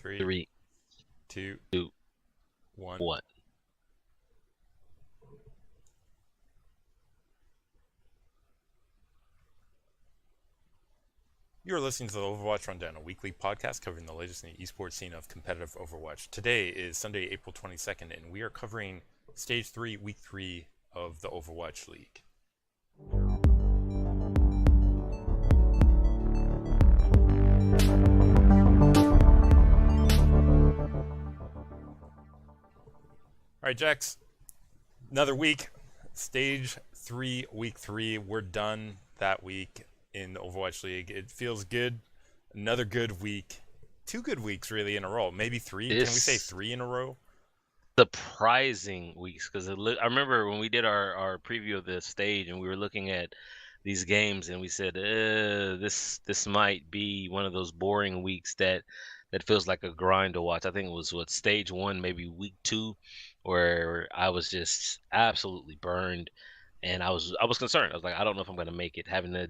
Three, Three, two, two, one. one. You're listening to the Overwatch Rundown, a weekly podcast covering the latest in the esports scene of competitive Overwatch. Today is Sunday, April 22nd, and we are covering Stage 3, Week 3 of the Overwatch League. All right, Jax, another week. Stage 3, Week 3. We're done that week in the Overwatch League. It feels good. Another good week. 2 good weeks, really, in a row. Maybe 3. Can we say 3 in a row? Surprising weeks, because I remember when we did our preview of the stage and we were looking at these games and we said, this might be one of those boring weeks that feels like a grind to watch. I think it was stage 1, maybe week 2, where I was just absolutely burned. And I was concerned. I was like, I don't know if I'm gonna make it,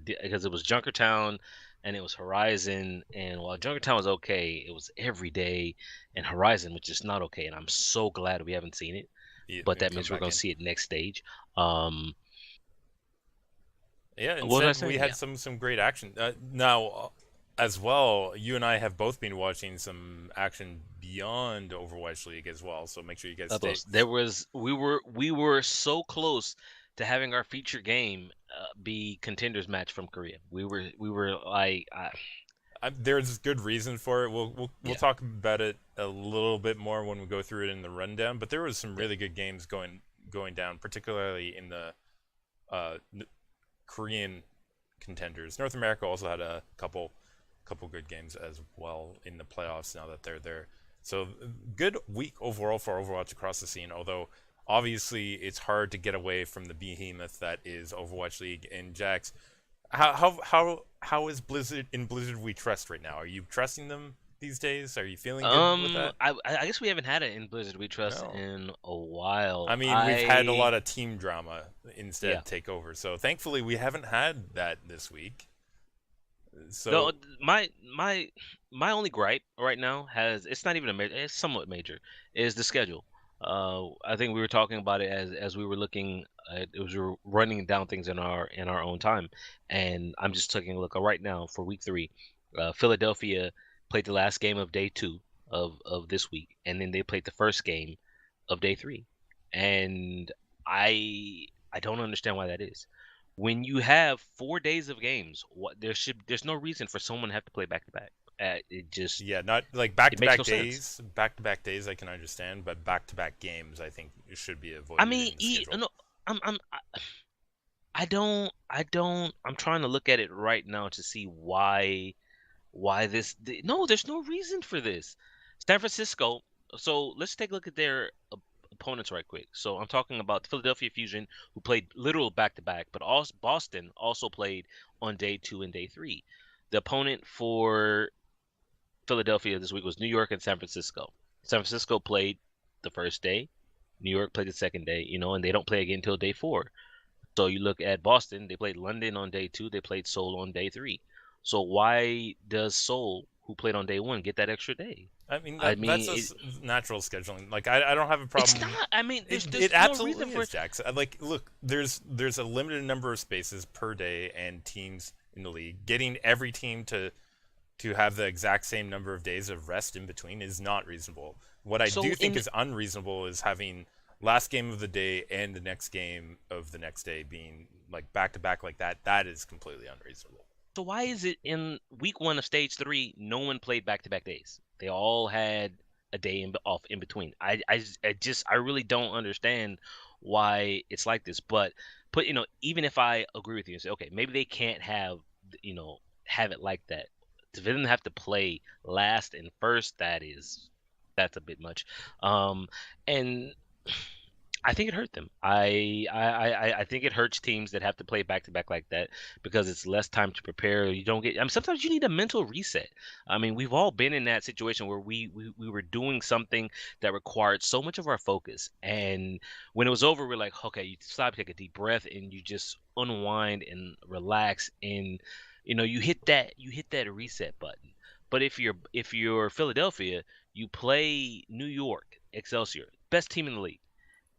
because it was Junkertown and it was Horizon, and while Junkertown was okay, it was every day, and Horizon was just not okay. And I'm so glad we haven't seen it, but that means we're gonna see it next stage. Yeah, What was I instead we saying? had Yeah. some great action. Now, as well, you and I have both been watching some action beyond Overwatch League as well. So make sure you guys stay. We were so close to having our feature game be Contenders match from Korea. We were like, There's good reason for it. We'll yeah, talk about it a little bit more when we go through it in the rundown. But there was some yeah. really good games going down, particularly in the uh, Korean contenders. North America also had a couple good games as well in the playoffs now that they're there. So good week overall for Overwatch across the scene, although obviously it's hard to get away from the behemoth that is Overwatch League. And Jax, how is Blizzard in Blizzard we trust right now? Are you trusting them these days? Are you feeling good with that? I guess we haven't had it in Blizzard We Trust No. in a while. I mean, we've had a lot of team drama Yeah. instead take over. So thankfully we haven't had that this week. No, So my only gripe right now it's not even it's somewhat major, is the schedule. I think we were talking about it as we were looking at, we were running down things in our own time, and I'm just taking a look right now for week 3. Philadelphia played the last game of day 2 of this week, and then they played the first game of day 3, and I don't understand why that is. When you have 4 days of games, there's no reason for someone to have to play back to back. It just yeah, not like it makes no sense. back to back days I can understand, but back to back games I think it should be I avoided mean, in the schedule. no, I'm trying to look at it right now to see why no, there's no reason for this. San Francisco. So let's take a look at their opponents right quick. So I'm talking about the Philadelphia Fusion, who played literal back to back, but also Boston also played on day 2 and day 3. The opponent for Philadelphia this week was New York and San Francisco. San Francisco played the first day. New York played the second day, and they don't play again until day 4. So you look at Boston, they played London on day 2, they played Seoul on day 3. So why does Seoul, who played on day 1, get that extra day? I mean I that's mean, natural scheduling. Like I don't have a it's problem. not. I mean, It there's no reason absolutely for is, it. Jax. Like look, there's a limited number of spaces per day and teams in the league. Getting every team to have the exact same number of days of rest in between is not reasonable. What I do So think is unreasonable is having last game of the day and the next game of the next day being like back to back like that. That is completely unreasonable. so why is it in week 1 of stage 3 no one played back to back days? They all had a day off in between. I really don't understand why it's like this. But even if I agree with you and say, okay, maybe they can't have it like that. For them to have to play last and first, that's a bit much. And I think it hurt them. I think it hurts teams that have to play back to back like that, because it's less time to prepare. You don't get. I mean, sometimes you need a mental reset. I mean, we've all been in that situation where we were doing something that required so much of our focus, and when it was over, we're like, okay, you stop, take a deep breath, and you just unwind and relax, and you hit that reset button. But if you're Philadelphia, you play New York, Excelsior, best team in the league,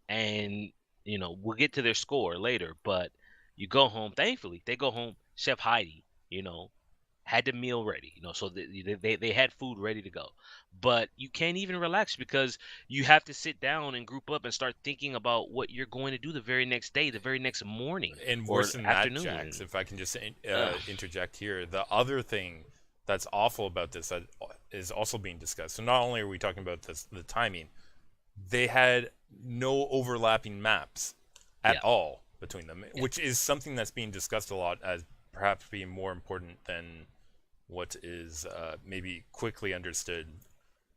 and we'll get to their score later. But you go home. Thankfully, they go home. Chef Heidi, had the meal ready, so they had food ready to go. But you can't even relax because you have to sit down and group up and start thinking about what you're going to do the very next day, the very next morning And or worse than that, Jax, afternoon. if I can just Ugh, interject here, the other thing that's awful about this that is also being discussed. So not only are we talking about the timing, they had no overlapping maps at yeah, all between them, yeah. which is something that's being discussed a lot as perhaps being more important than what is maybe quickly understood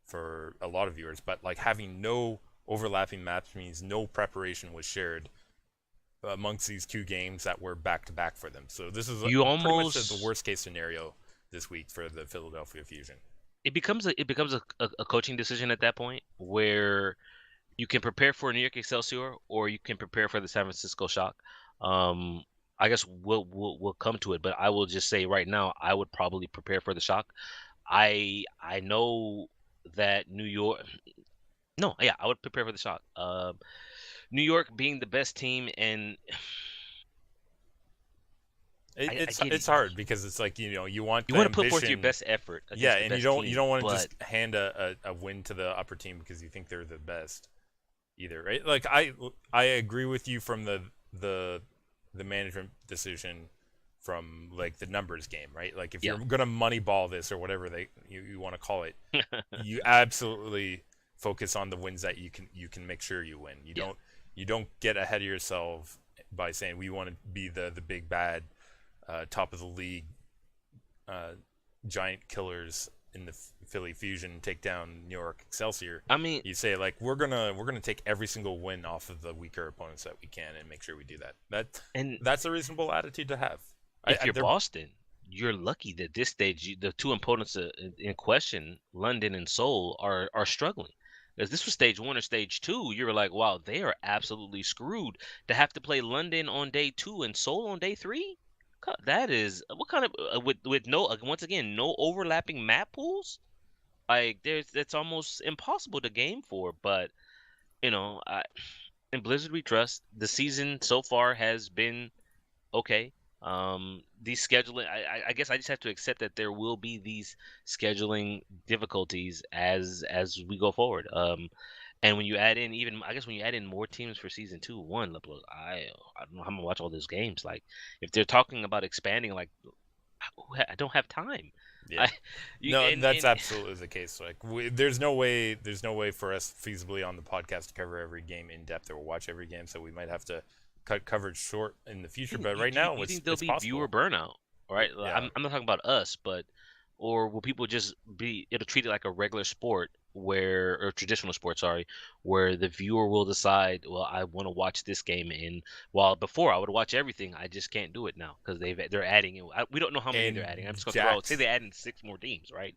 for a lot of viewers. But like having no overlapping maps means no preparation was shared amongst these two games that were back to back for them. So this is You pretty much the almost worst case scenario this week for the Philadelphia Fusion. it becomes a coaching decision at that point where you can prepare for New York Excelsior or you can prepare for the San Francisco Shock. Um, I guess we'll come to it, but I will just say right now I would probably prepare for the Shock. I know that New York. No, yeah, I would prepare for the Shock. New York being the best team, and I get it. It's hard because it's like you want You the want to put forth your ambition. best effort Yeah, against the and best you team, don't want to but just hand a win to the upper team because you think they're the best either, right? Like I agree with you from the the management decision from like the numbers game, right? Like if yeah, you're gonna moneyball this or whatever you want to call it, you absolutely focus on the wins that you can make sure you win. yeah. You don't get ahead of yourself by saying we want to be the big bad top of the league uh, giant killers in the Philly Fusion take down New York Excelsior. I mean, You say like we're gonna take every single win off of the weaker opponents that we can and make sure we do that. and That's a reasonable attitude to have. if you're They're Boston, you're lucky that this stage the two opponents in question, London and Seoul, are struggling. As this was stage one or stage two, you were like, wow, they are absolutely screwed to have to play London on day two and Seoul on day three. That is what kind of with no once again no overlapping map pools. Like there's that's almost impossible to game for. But I in Blizzard we trust. The season so far has been okay. These scheduling, I guess I just have to accept that there will be these scheduling difficulties as we go forward. And when you add in even, I guess when you add in more teams for season two, look, I don't know how I'm gonna watch all those games. Like, if they're talking about expanding, like, I don't have time. yeah. I, you No, that's and absolutely the case. Like, there's no way for us feasibly on the podcast to cover every game in depth or watch every game. So we might have to cut coverage short in the future. But you, right you now, you think there'll it's be viewer possible. burnout, right? Yeah, I'm not talking about us, but or will people just be it'll treat it like a regular sport where or traditional sport, sorry, where the viewer will decide, well, I want to watch this game in while before I would watch everything, I just can't do it now because they're adding in. We don't know how many they're and adding. I'm just gonna throw out say Jax, they add in six more teams, right?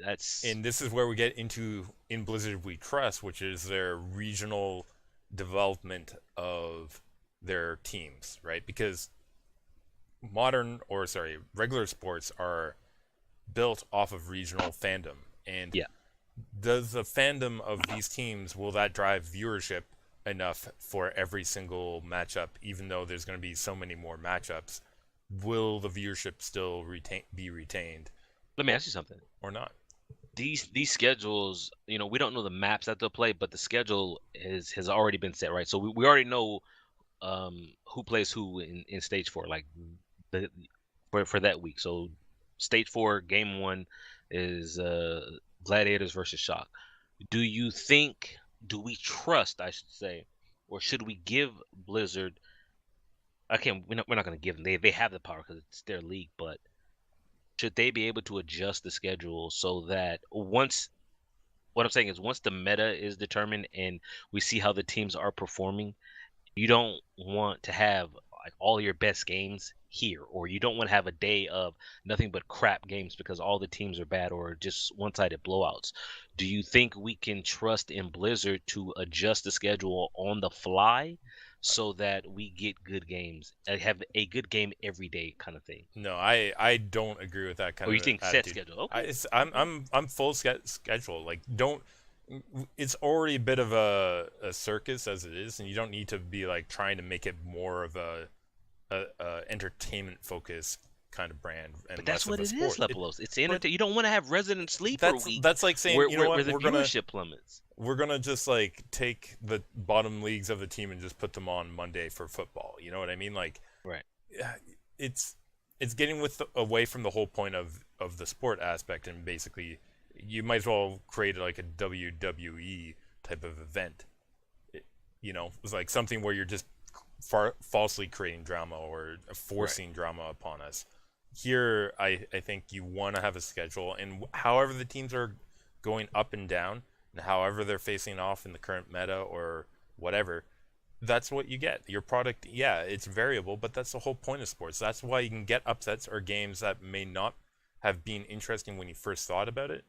That's and this is where we get into in Blizzard we trust, which is their regional development of their teams, right? Because regular sports are built off of regional fandom. And yeah. does the fandom of these teams will that drive viewership enough for every single matchup, even though there's going to be so many more matchups? Will the viewership still be retained Let me ask you something. or not? These schedules, we don't know the maps that they'll play, but the schedule has already been set, right? So we already know who plays who in stage four, like the for that week. So stage four, game one is Gladiators versus Shock. Do you think? Do we trust? I should say, or should we give Blizzard? I can't. We're not going to give them. They have the power because it's their league, but should they be able to adjust the schedule so that once what I'm saying is once the meta is determined and we see how the teams are performing, you don't want to have like all your best games here, or you don't want to have a day of nothing but crap games because all the teams are bad or just one-sided blowouts. Do you think we can trust in Blizzard to adjust the schedule on the fly so that we get good games, have a good game every day kind of thing. No, I don't agree with that kind Or you of think set attitude. schedule? I Okay, it's, okay. I'm full schedule. Like don't. It's already a bit of a circus as it is, and you don't need to be like trying to make it more of a entertainment focused kind of brand But and that's less of what a it is, sport. Lepelos. It's But entertain. You don't want to have resident sleeper week that's like saying, you know where what, the viewership plummets. we're gonna just like take the bottom leagues of the team and just put them on Monday for football. You know what I mean? Like, Right. yeah, it's it's getting away from the whole point of the sport aspect, and basically you might as well create like a WWE type of event. It, it's like something where you're just falsely creating drama or Right. forcing drama upon us. Here, I think you want to have a schedule, and however the teams are going up and down, and however they're facing off in the current meta or whatever, that's what you get. Your product, yeah, it's variable, but that's the whole point of sports. That's why you can get upsets or games that may not have been interesting when you first thought about it,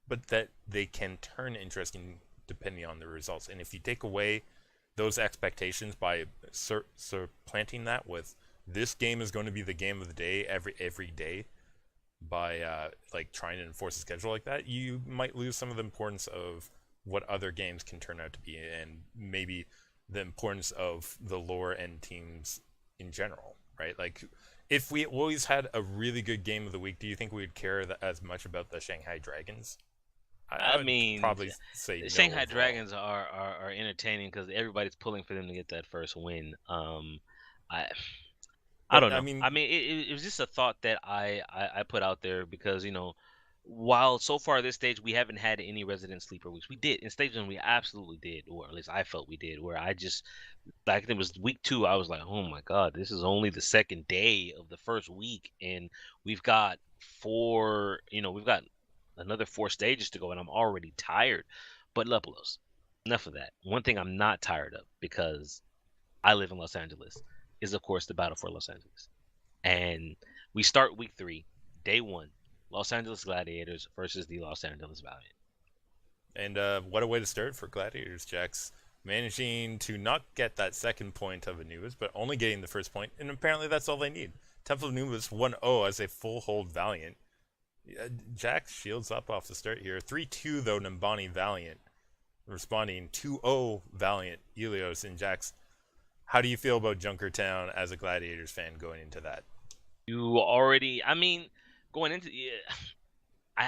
but that they can turn interesting depending on the results. And if you take away those expectations by supplanting that with this game is going to be the game of the day every day by like trying to enforce a schedule like that, you might lose some of the importance of what other games can turn out to be, and maybe the importance of the lower end teams in general, right? Like, if we always had a really good game of the week, do you think we would care as much about the Shanghai Dragons? I I would mean, probably say no Shanghai overall. Dragons are entertaining because everybody's pulling for them to get that first win. I I But don't I know. mean, I mean, it was just a thought that I put out there because while so far this stage we haven't had any resident sleeper weeks, we did in stage one we absolutely did, or at least I felt we did. Where I just like it was week two, I was like, oh my god, this is only the second day of the first week, and we've got we've got another four stages to go, and I'm already tired. But Lepelos, enough of that. One thing I'm not tired of because I live in Los Angeles is of course the battle for Los Angeles. And we start week three, day one, Los Angeles Gladiators versus the Los Angeles Valiant. and what a way to start for Gladiators, Jax. Managing to not get that second point of Anubis, but only getting the first point, and apparently that's all they need. Temple of Anubis 1-0 as a full hold Valiant. Jax shields up off the start here. 3-2 though, Nambani Valiant. Responding 2-0 Valiant, Elios, and Jax. How do you feel about Junkertown as a Gladiators fan going into that? You already, I mean, going into, yeah,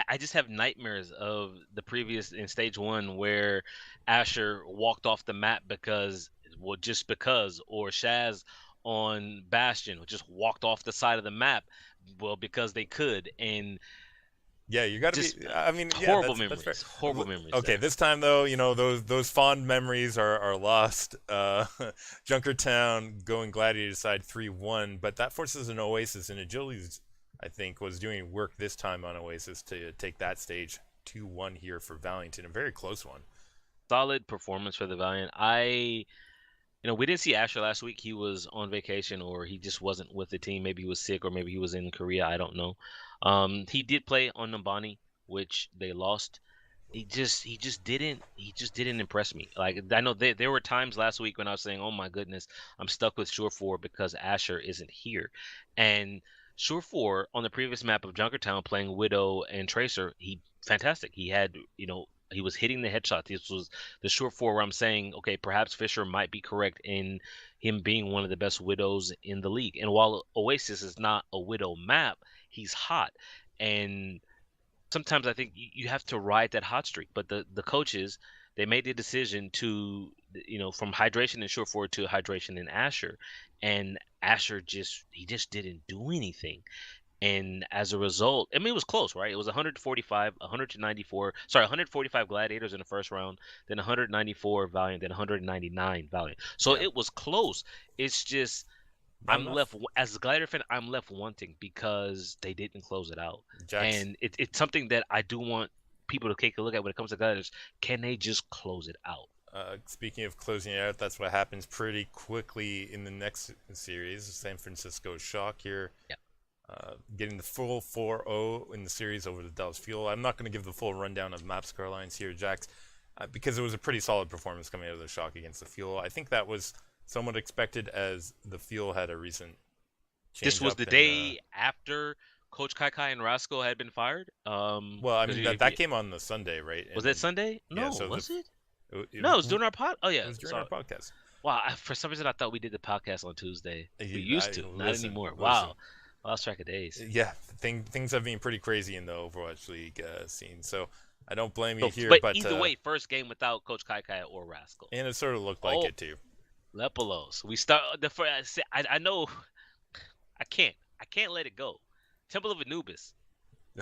I just have nightmares of the previous in stage one where Asher walked off the map because, well, just because, or Shaz on Bastion just walked off the side of the map, well, because they could, and Yeah, you got to be. just I mean, yeah, horrible that's fair. memories, horrible memories Okay, there. this time though, those fond memories are lost. Junkertown going Gladiator side 3-1, but that forces an Oasis, and Agility's, I think, was doing work this time on Oasis to take that stage 2-1 here for Valiant, a very close one. Solid performance for the Valiant. We didn't see Asher last week. He was on vacation or he just wasn't with the team. Maybe he was sick or maybe he was in Korea. I don't know. He did play on Nambani, which they lost. He just didn't impress me. Like I know there were times last week when I was saying, "Oh my goodness, I'm stuck with Sure 4 because Asher isn't here." And Sure 4 on the previous map of Junkertown playing Widow and Tracer, he fantastic. He had, he was hitting the headshots. This was the Short 4 where I'm saying, okay, perhaps Fisher might be correct in him being one of the best Widows in the league. And while Oasis is not a Widow map, he's hot. And sometimes I think you have to ride that hot streak. But the coaches, they made the decision to, from hydration in Short 4 to hydration in Asher. And Asher just didn't do anything. And as a result, I mean, it was close, right? It was 145, 194, sorry, 145 Gladiators in the first round, then 194 Valiant, then 199 Valiant. So Yeah, it was close. It's just, not enough. as a Gladiator fan, I'm left wanting because they didn't close it out. Jax, And it's something that I do want people to take a look at when it comes to Gladiators. Can they just close it out? speaking of closing it out, that's what happens pretty quickly in the next series. San Francisco Shock here, Yeah. getting the full 4-0 in the series over the Dallas Fuel. I'm not going to give the full rundown of map score lines here, Jax, because it was a pretty solid performance coming out of the Shock against the Fuel. I think that was somewhat expected as the Fuel had a recent This change was up the and day after Coach Kai Kai and Rascal had been fired. well, I Because mean that came on the Sunday, right? was that And Sunday? yeah, No, so was it? it, it, No, it was during our pod. Oh it yeah, was during our sorry. podcast. Wow, for some reason I thought we did the podcast on Tuesday. We used to, not Listen, anymore. listen. Wow, lost track of days. Yeah, things have been pretty crazy in the Overwatch League scene, so I don't blame you So, here. but But either way, first game without Coach Kai Kai or Rascal. and it sort of looked like Oh, it too. Lepolos. We start the first. I know. I can't let it go. Temple of Anubis.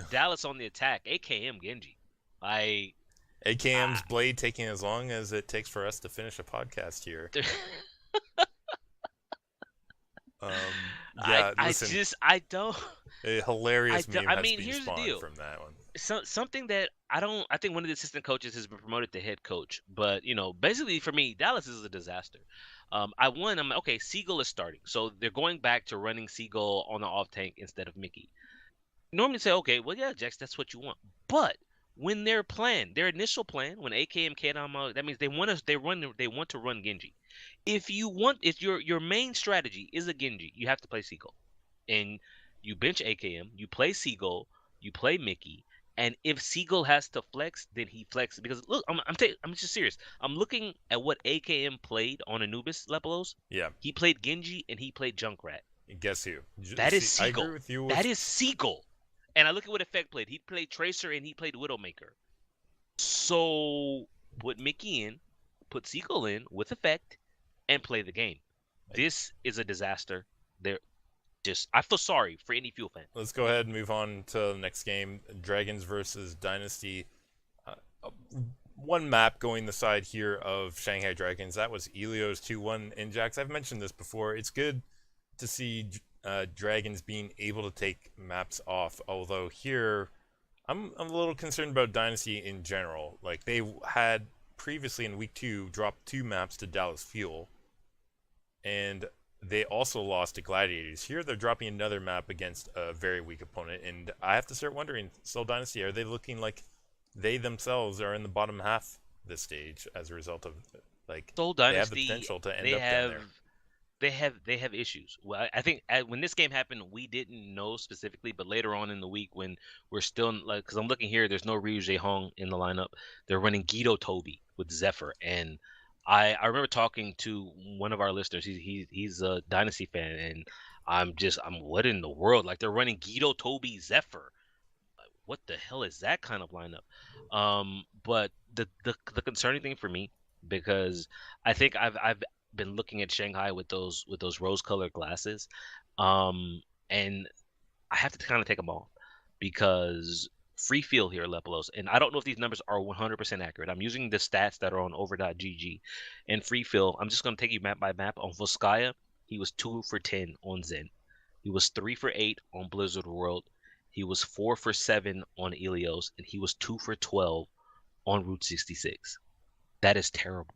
Dallas on the attack. AKM Genji. I. AKM's blade taking as long as it takes for us to finish a podcast here. Yeah, listen. I don't. A hilarious meme I has mean, been here's the spawned deal. from that one. Something that I think one of the assistant coaches has been promoted to head coach, but basically for me, Dallas is a disaster. I'm like, okay, Siegel is starting, so they're going back to running Siegel on the off tank instead of Mickey. Normally say, okay, well, yeah, Jax, that's what you want. But when their initial plan, when AKM came out, that means they want to run Genji. If your main strategy is a Genji, you have to play Siegel, and you bench AKM, you play Siegel, you play Mickey, and if Siegel has to flex, then he flexes. Because look, I'm just serious. I'm looking at what AKM played on Anubis Lepolos. Yeah. He played Genji and he played Junkrat. Guess who? That is I Siegel. agree with you. That is Siegel. And I look at what Effect played. He played Tracer and he played Widowmaker. So put Mickey in, put Siegel in with Effect, and play the game. This is a disaster. I feel sorry for any Fuel fan. Let's go ahead and move on to the next game. Dragons versus Dynasty. One map going the side here of Shanghai Dragons. That was Elio's 2-1 in Jax. I've mentioned this before. It's good to see Dragons being able to take maps off. Although here, I'm a little concerned about Dynasty in general. Like, they had previously in week 2 dropped 2 maps to Dallas Fuel. And they also lost to Gladiators. Here they're dropping another map against a very weak opponent, and I have to start wondering, Seoul Dynasty, are they looking like they themselves are in the bottom half this stage as a result of, like, Seoul they have Dynasty, the potential to end up down there? they have issues. Well, I think when this game happened, we didn't know specifically, but later on in the week when we're still like, because I'm looking here, there's no Ryu Jae Hong in the lineup. They're running Guido Toby with Zephyr, and I remember talking to one of our listeners. He's a Dynasty fan, and I'm what in the world? Like, they're running Guido Toby Zephyr. Like, what the hell is that kind of lineup? But the concerning thing for me, because I think I've been looking at Shanghai with those rose-colored glasses, and I have to kind of take them off because free feel here, Lepolos, and I don't know if these numbers are 100% accurate. I'm using the stats that are on over.gg. And free feel, I'm just going to take you map by map. On Volskaya, he was 2 for 10 on Zen. He was 3 for 8 on Blizzard World. He was 4 for 7 on Ilios, and he was 2 for 12 on Route 66. That is terrible.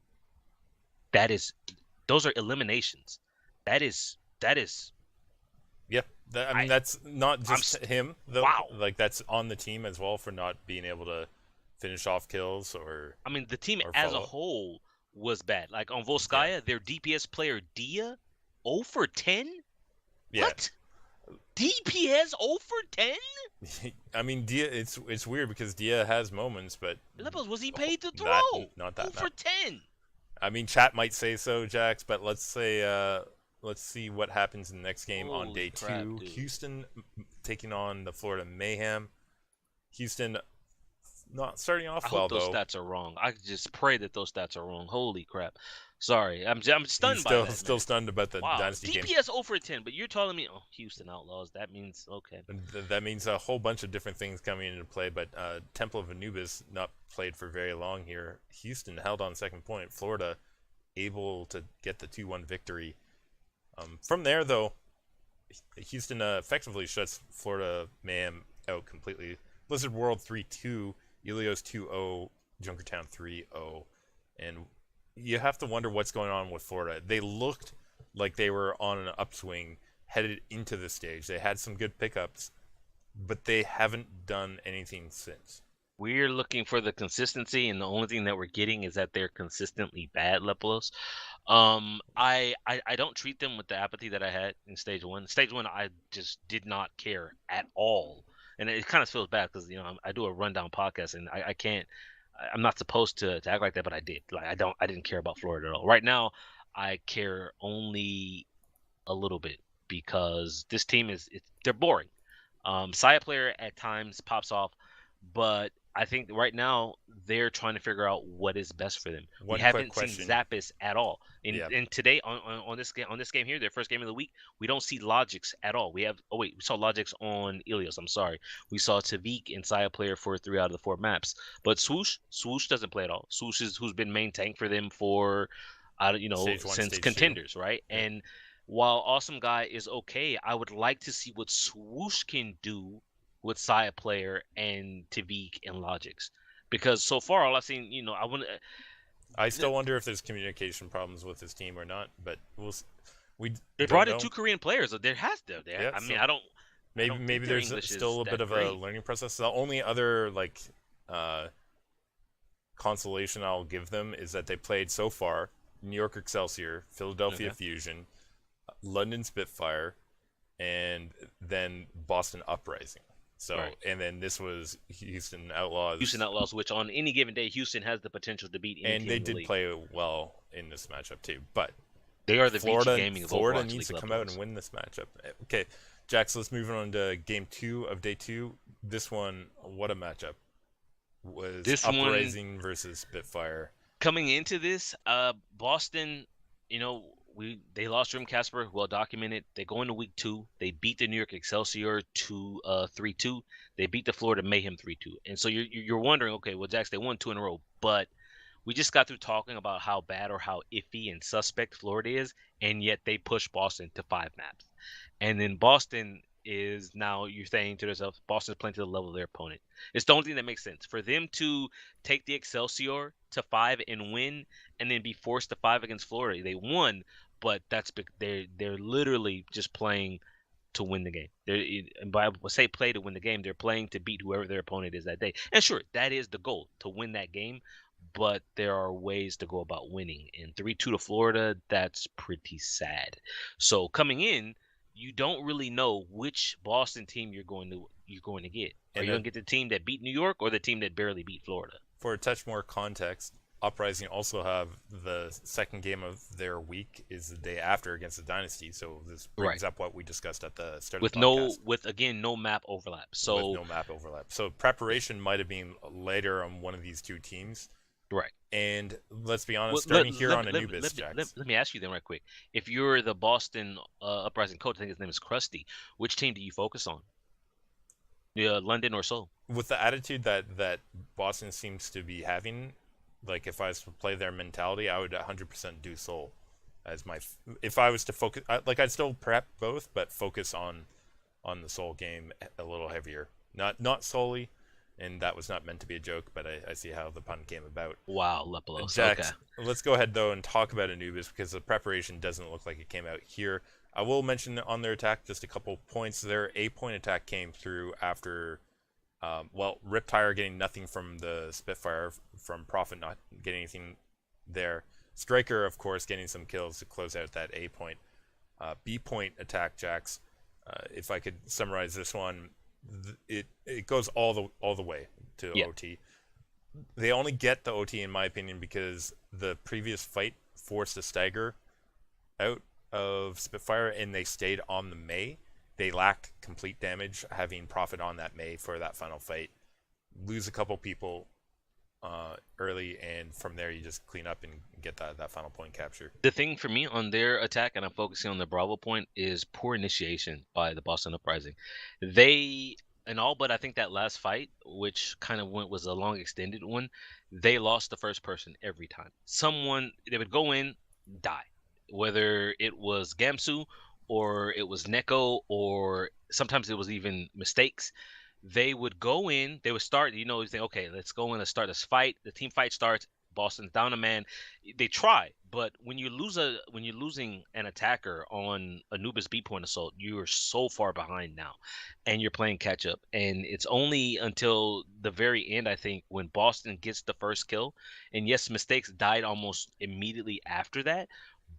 Those are eliminations. That is. Yeah, that's not just him, though. Wow. Like, that's on the team as well for not being able to finish off kills or. I mean, the team as a whole was bad. Like, on Volskaya, their DPS player, Dia, 0 for 10? Yeah. What? DPS 0 for 10? I mean, Dia, it's weird because Dia has moments, but. Was he paid to throw? Not that 0 for 10. I mean, chat might say so, Jax, but let's see what happens in the next game on day 2. Dude. Houston taking on the Florida Mayhem. Houston not starting off well, though. I hope those stats are wrong. I just pray that those stats are wrong. Holy crap. Sorry. I'm stunned by that. Still stunned about the Dynasty game. DPS 0 for 10, but you're telling me, Houston Outlaws. That means, okay. That means a whole bunch of different things coming into play, but Temple of Anubis not played for very long here. Houston held on second point. Florida able to get the 2-1 victory. From there, though, Houston effectively shuts Florida Mayhem out completely. Blizzard World 3-2, Ilios 2-0, Junkertown 3-0, and you have to wonder what's going on with Florida. They looked like they were on an upswing headed into the stage. They had some good pickups, but they haven't done anything since. We're looking for the consistency, and the only thing that we're getting is that they're consistently bad, Lepolos. I don't treat them with the apathy that I had in stage one. Stage one, I just did not care at all, and it kind of feels bad because I do a rundown podcast, and I can't. I'm not supposed to act like that, but I did. Like I didn't care about Florida at all. Right now, I care only a little bit because this team they're boring. Saya player at times pops off, but I think right now they're trying to figure out what is best for them. We One quick haven't seen question. Zappis at all. Yeah. And today on this game here, their first game of the week, we don't see Logix at all. We saw Logix on Ilios. I'm sorry. We saw Tavik and Saya player for 3 out of the 4 maps. But Swoosh doesn't play at all. Swoosh is who's been main tank for them for Stage 1, since stage 2. Contenders, right? Yeah. And while Awesome Guy is okay, I would like to see what Swoosh can do with Saya player and Tavik and Logix. Because so far all I've seen, I want to I still wonder if there's communication problems with his team or not, but we they don't brought in know. 2 Korean players. So there has to. There. Yeah, I mean, so I don't think maybe their there's English still is a bit that of a great. learning process. The only other uh, consolation I'll give them is that they played so far New York Excelsior, Philadelphia Okay. Fusion, London Spitfire, and then Boston Uprising. So, Right. and then this was Houston Outlaws. Houston Outlaws, which on any given day, Houston has the potential to beat any And team they in the did league. play well in this matchup too. But They are the VG Florida Gaming of Florida Overwatch needs League to come out Outlaws. and win this matchup. Okay, Jax, let's move on to game 2 of day 2. This one, what a matchup. Was This one Uprising versus Spitfire. coming into this, Boston, they lost Rim Casper, well documented. They go into week 2. They beat the New York Excelsior to 3-2. They beat the Florida Mayhem 3-2. And so you're wondering, okay, well, Jax, they won 2 in a row, but we just got through talking about how bad or how iffy and suspect Florida is, and yet they pushed Boston to 5 maps. And then Boston is now you're saying to yourself, Boston's playing to the level of their opponent. It's the only thing that makes sense. For them to take the Excelsior to 5 and win, and then be forced to 5 against Florida, they won, but they're literally just playing to win the game. And by say play to win the game, they're playing to beat whoever their opponent is that day. And sure, that is the goal, to win that game. But there are ways to go about winning. And 3-2 to Florida, that's pretty sad. So coming in, you don't really know which Boston team you're going to get. Are And you going to get the team that beat New York or the team that barely beat Florida? for a touch more context, Uprising also have the second game of their week is the day after against the Dynasty. So this brings Right. up what we discussed at the start of With the podcast. no map overlap. With So no map overlap. So preparation might have been later on one of these two teams. right. And let's be Well, honest, starting here on Anubis, let me ask you then right quick. If you're the Boston Uprising coach, I think his name is Krusty. Which team do you focus on? Yeah, London or Seoul? with the attitude that Boston seems to be having, like if I was to play their mentality, I would 100% do Soul as my. If I was to focus, like I'd still prep both, but focus on the Soul game a little heavier. Not solely, and that was not meant to be a joke, but I see how the pun came about. Wow, Lepolos. Jax, Okay. let's go ahead though and talk about Anubis because the preparation doesn't look like it came out here. I will mention on their attack just a couple points. Their 8-point attack came through after, Riptire getting nothing from the Spitfire, from Prophet not getting anything there. Striker, of course, getting some kills to close out that A-point. B-point attack, Jax. If I could summarize this one, it goes all the way to Yeah. OT. They only get the OT in my opinion because the previous fight forced a stagger out of Spitfire and they stayed on the May. They lacked complete damage having Prophet on that May for that final fight. Lose a couple people early, and from there you just clean up and get that final point capture. The thing for me on their attack, and I'm focusing on the Bravo point, is poor initiation by the Boston Uprising. They, and all but I think that last fight, which kind of was a long extended one, they lost the first person every time. They would go in, die. Whether it was Gamsu or it was Neko or sometimes it was even mistakes. They would go in, they would start, you think, okay, let's go in and start this fight. The team fight starts, Boston's down a man. They try, but when you're losing an attacker on Anubis B point assault, you are so far behind now, and you're playing catch up. And it's only until the very end, I think, when Boston gets the first kill. And yes, mistakes died almost immediately after that,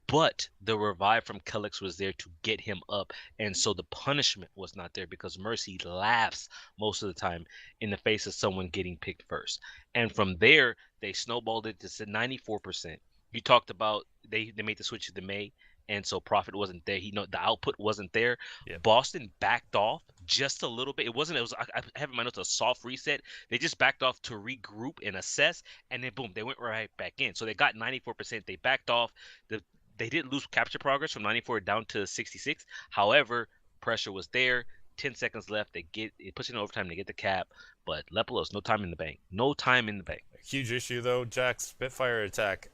but the revive from Kellex was there to get him up, and so the punishment was not there because Mercy laughs most of the time in the face of someone getting picked first. And from there, they snowballed it to 94%. You talked about they made the switch to the May, and so profit wasn't there. The output wasn't there. Yeah. Boston backed off just a little bit. It wasn't. It was. I have in my notes a soft reset. They just backed off to regroup and assess, and then boom, they went right back in. So they got 94%. They backed off. They did lose capture progress from 94 down to 66. However, pressure was there. 10 seconds left. It puts in overtime to get the cap, but Lepelos, no time in the bank. No time in the bank. Huge issue though, Jack's Spitfire attack.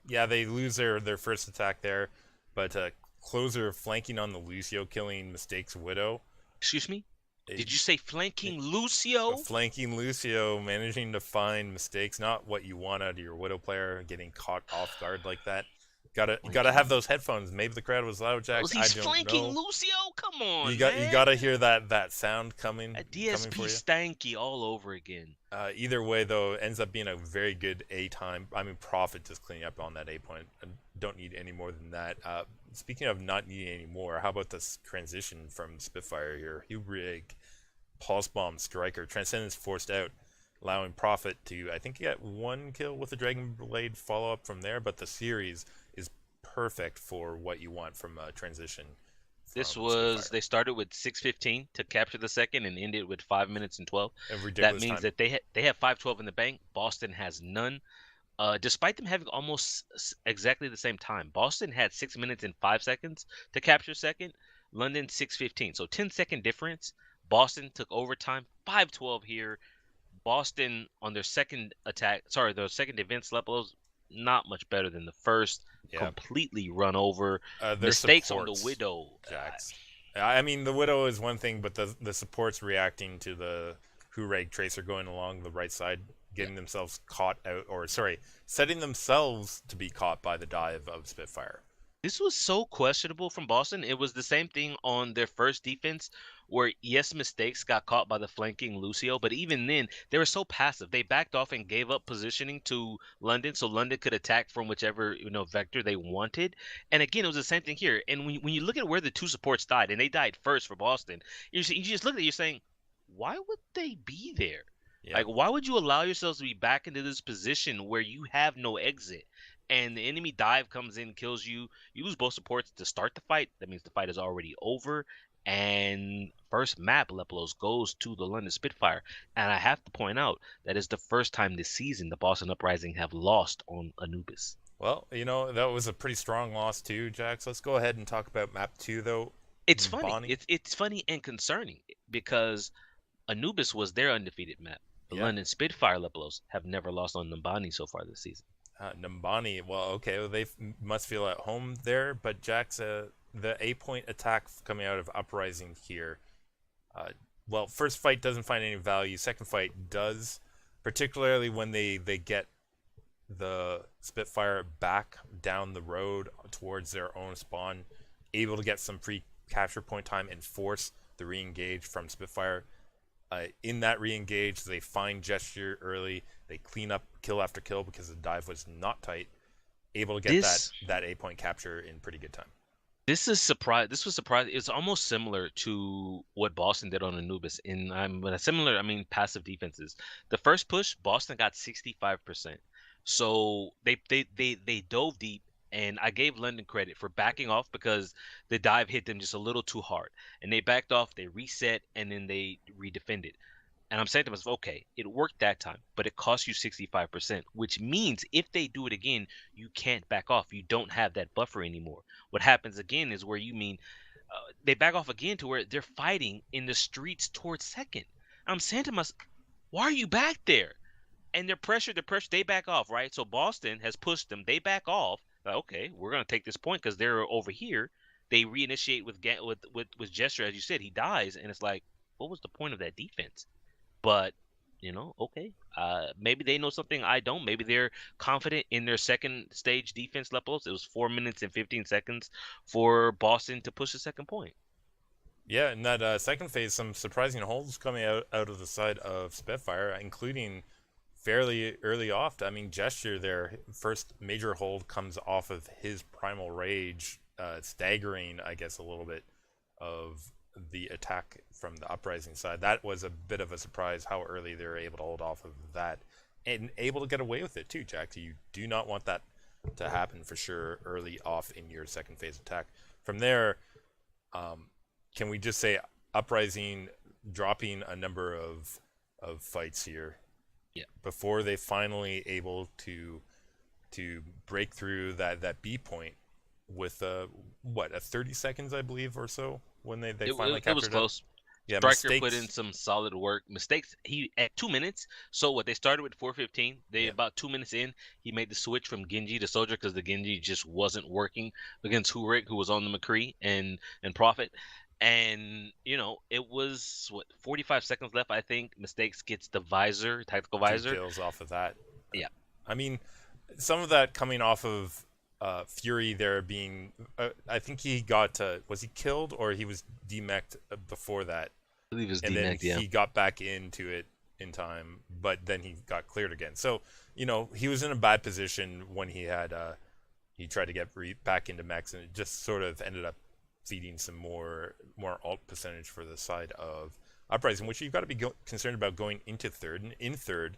Yeah, they lose their first attack there, but closer flanking on the Lucio, killing Mistakes Widow. Excuse me? Did you say flanking Lucio? Flanking Lucio, managing to find mistakes, not what you want out of your Widow player, getting caught off guard like that. Gotta have those headphones. Maybe the crowd was loud, Jack. He's I don't flanking know. Lucio? Come on, You man. gotta hear that sound coming. A DSP for you. stanky all over again. Either way, though, ends up being a very good A time. I mean, profit just cleaning up on that A point. I don't need any more than that. Speaking of not needing any more, how about this transition from Spitfire here? Hubrig, Pulse Bomb, Striker, Transcendence forced out, allowing Profit to, I think, get one kill with the Dragon Blade follow-up from there, but the series is perfect for what you want from a transition. They started with 6:15 to capture the second and ended with 5 minutes and 12. That means that they have 5:12 in the bank. Boston has none. Despite them having almost exactly the same time, Boston had 6 minutes and 5 seconds to capture second. London 6:15, so 10-second difference. Boston took overtime, 5:12 here. Boston on their second defense levels, not much better than the first. Yeah. Completely run over. Mistakes on the Widow. I mean, the Widow is one thing, but the supports reacting to the Hureg Tracer going along the right side, getting themselves caught out, setting themselves to be caught by the dive of Spitfire. This was so questionable from Boston. It was the same thing on their first defense where, yes, mistakes got caught by the flanking Lucio, but even then, they were so passive. They backed off and gave up positioning to London so London could attack from whichever vector they wanted. And again, it was the same thing here. And when you look at where the two supports died, and they died first for Boston, you just look at it, you're saying, why would they be there? Yeah. Like, why would you allow yourselves to be back into this position where you have no exit? And the enemy dive comes in, kills you. You lose both supports to start the fight. That means the fight is already over. And first map, Lepelos goes to the London Spitfire. And I have to point out that is the first time this season the Boston Uprising have lost on Anubis. Well, that was a pretty strong loss too, Jax. Let's go ahead and talk about map 2, though. It's funny. It's funny and concerning because Anubis was their undefeated map. The London Spitfire Lepelos have never lost on Numbani so far this season. Numbani, well, okay, well, they must feel at home there, but Jack's the A-point attack coming out of Uprising here. Well, first fight doesn't find any value. Second fight does, particularly when they get the Spitfire back down the road towards their own spawn, able to get some free capture point time and force the re-engage from Spitfire. In that re-engage, they find Gesture early. They clean up kill after kill because the dive was not tight. Able to get that A-point capture in pretty good time. This was surprising. It's almost similar to what Boston did on Anubis. I mean passive defenses. The first push, Boston got 65%. So they dove deep. And I gave London credit for backing off because the dive hit them just a little too hard. And they backed off, they reset, and then they redefended. And I'm saying to myself, okay, it worked that time, but it cost you 65%, which means if they do it again, you can't back off. You don't have that buffer anymore. What happens again is where they back off again to where they're fighting in the streets towards second. I'm saying to myself, why are you back there? And they're pressured, they back off, right? So Boston has pushed them, they back off. Okay, we're gonna take this point because they're over here. They reinitiate with Gesture, as you said, he dies, and it's like, what was the point of that defense? But Okay. Maybe they know something I don't. Maybe they're confident in their second stage defense levels. It was 4 minutes and 15 seconds for Boston to push the second point. Yeah, in that second phase, some surprising holds coming out of the side of Spitfire, including fairly early off. I mean, Gesture, their first major hold comes off of his Primal Rage, staggering, I guess, a little bit of the attack from the Uprising side. That was a bit of a surprise how early they were able to hold off of that and able to get away with it too, Jack. You do not want that to happen for sure early off in your second phase attack. From there, can we just say Uprising dropping a number of fights here Yeah. before they finally able to break through that B point with a 30 seconds I believe or so when they finally It was captured it. close. Yeah, Striker put in mistakes. some solid work. Mistakes. He at 2 minutes. So what they started with 4:15. They Yeah, about 2 minutes in, he made the switch from Genji to Soldier because the Genji just wasn't working against Hurik, who was on the McCree and Prophet. And it was 45 seconds left. I think Mistakes gets the visor, tactical two visor. kills off of that. Yeah. I mean, some of that coming off of Fury there being. I think he got. Was he killed or he was demeched before that? I believe it's And then DMAC. Yeah. he got back into it in time, but then he got cleared again. So he was in a bad position when he had he tried to get back into mechs, and it just sort of ended up feeding some more alt percentage for the side of Uprising, which you've got to be concerned about going into third. And in third,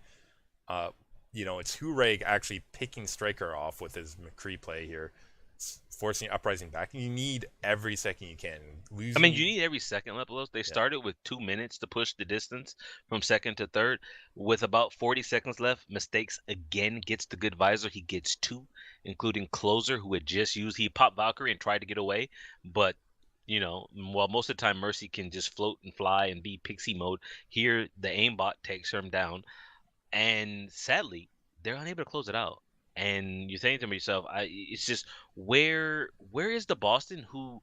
uh, it's Hureg actually picking Striker off with his McCree play here, forcing Uprising back. And you need every second you can. I mean, Losing, you need every second, Lepelos. They yeah, started with 2 minutes to push the distance from second to third. With about 40 seconds left, Mistakes again gets the good visor. He gets two, including Closer, who had just used. He popped Valkyrie and tried to get away, but while most of the time Mercy can just float and fly and be pixie mode, here the aimbot takes him down, and sadly, they're unable to close it out. And you're thinking to yourself, it's just where is the Boston who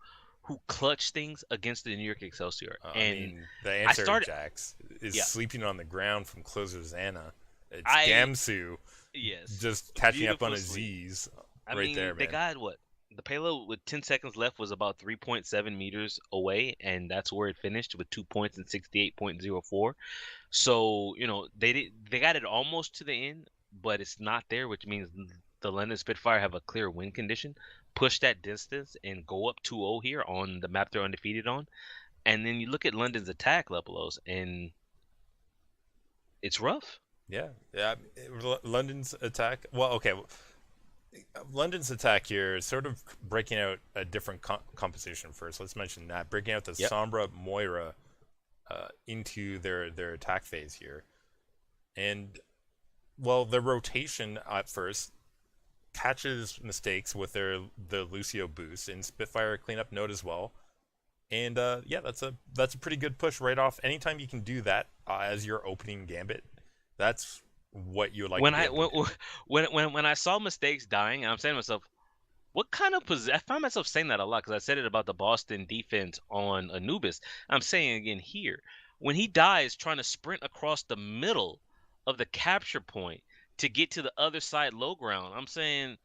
clutch things against the New York Excelsior? I And mean, the I answer, started, Jax, is yeah, sleeping on the ground from Closer Xana. It's I Gamsu yes, just catching up on beautiful his sleep. Z's I right there, mean, they man. got what the payload with 10 seconds left was about 3.7 meters away, and that's where it finished with 2 points and 68.04. So they got it almost to the end, but it's not there, which means the London Spitfire have a clear win condition. Push that distance and go up 2-0 here on the map they're undefeated on, and then you look at London's attack, Lepelos, and it's rough. Yeah, yeah. London's attack. Well, okay. London's attack here is sort of breaking out a different composition first. Let's mention that breaking out the Yep. Sombra Moira into their attack phase here, and well, the rotation at first catches mistakes with the Lucio boost and Spitfire cleanup node as well. And yeah, that's a pretty good push right off. Anytime you can do that as your opening gambit, that's what you would like to When be I able to do. when I saw Mistakes dying, I'm saying to myself, what kind of I find myself saying that a lot because I said it about the Boston defense on Anubis. I'm saying again here, when he dies trying to sprint across the middle of the capture point to get to the other side low ground, I'm saying,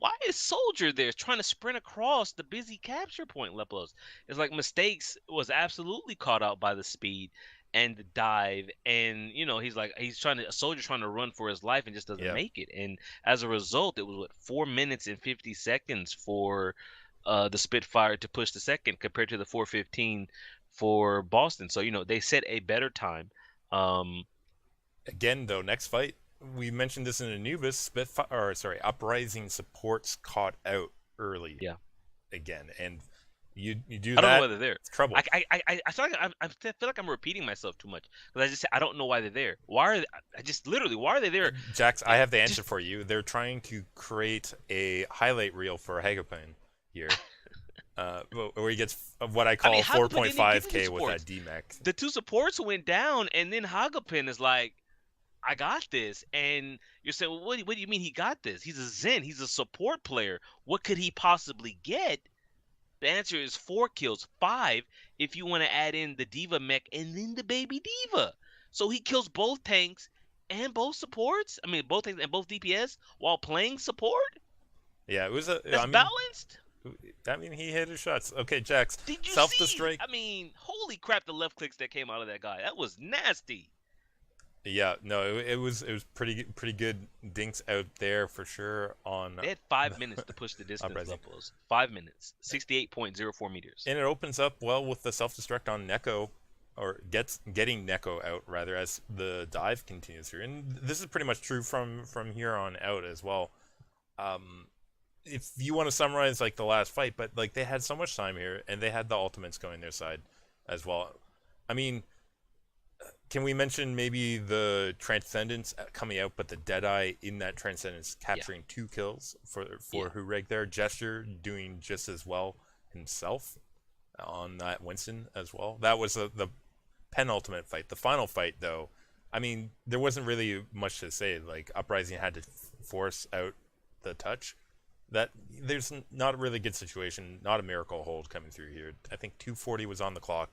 why is Soldier there trying to sprint across the busy capture point, Leplos? It's like Mistakes was absolutely caught out by the speed and the dive, and he's trying to a Soldier trying to run for his life and just doesn't Yeah. make it. And as a result, it was 4 minutes and 50 seconds for the Spitfire to push the second compared to the 4:15 for Boston. So they set a better time. Um, Again, though, next fight we mentioned this in Anubis. Spitfire, or sorry, Uprising supports caught out early. yeah. Again, and you do I don't know that, why they're there. it's trouble. I feel like I feel like I'm repeating myself too much because I just say I don't know why they're there. Why are they, I just literally why are they there? Jax, I have the answer Just for you. They're trying to create a highlight reel for Hagapin here, where he gets what I I call mean, Hagapin didn't give him the 4.5k with that supports. DMEC. The two supports went down, and then Hagapin is like, I got this, and you're saying, well, what do you mean he got this? He's a Zen. He's a support player. What could he possibly get? The answer is 4 kills, 5 if you want to add in the Diva mech and then the baby Diva. So he kills both tanks and both supports. I mean, both tanks and both DPS while playing support. Yeah, it was a. That's balanced. I mean, he hit his shots. Okay, Jax, Did you self see? destruct. I mean, holy crap! The left clicks that came out of that guy. That was nasty. Yeah, no, it was pretty good dinks out there for sure on They had 5 minutes to push the distance uprising. levels. 5 minutes. 68.04 meters. And it opens up well with the self destruct on Neko, or getting Neko out rather as the dive continues through. And this is pretty much true from here on out as well. If you want to summarize like the last fight, but like they had so much time here and they had the ultimates going their side as well. I mean, can we mention maybe the Transcendence coming out, but the Deadeye in that Transcendence capturing 2 kills for Yeah. Hureg there. Gesture doing just as well himself on that Winston as well. That was the penultimate fight. The final fight, though, I mean, there wasn't really much to say. Like, Uprising had to force out the touch. That there's not a really good situation, not a miracle hold coming through here. I think 240 was on the clock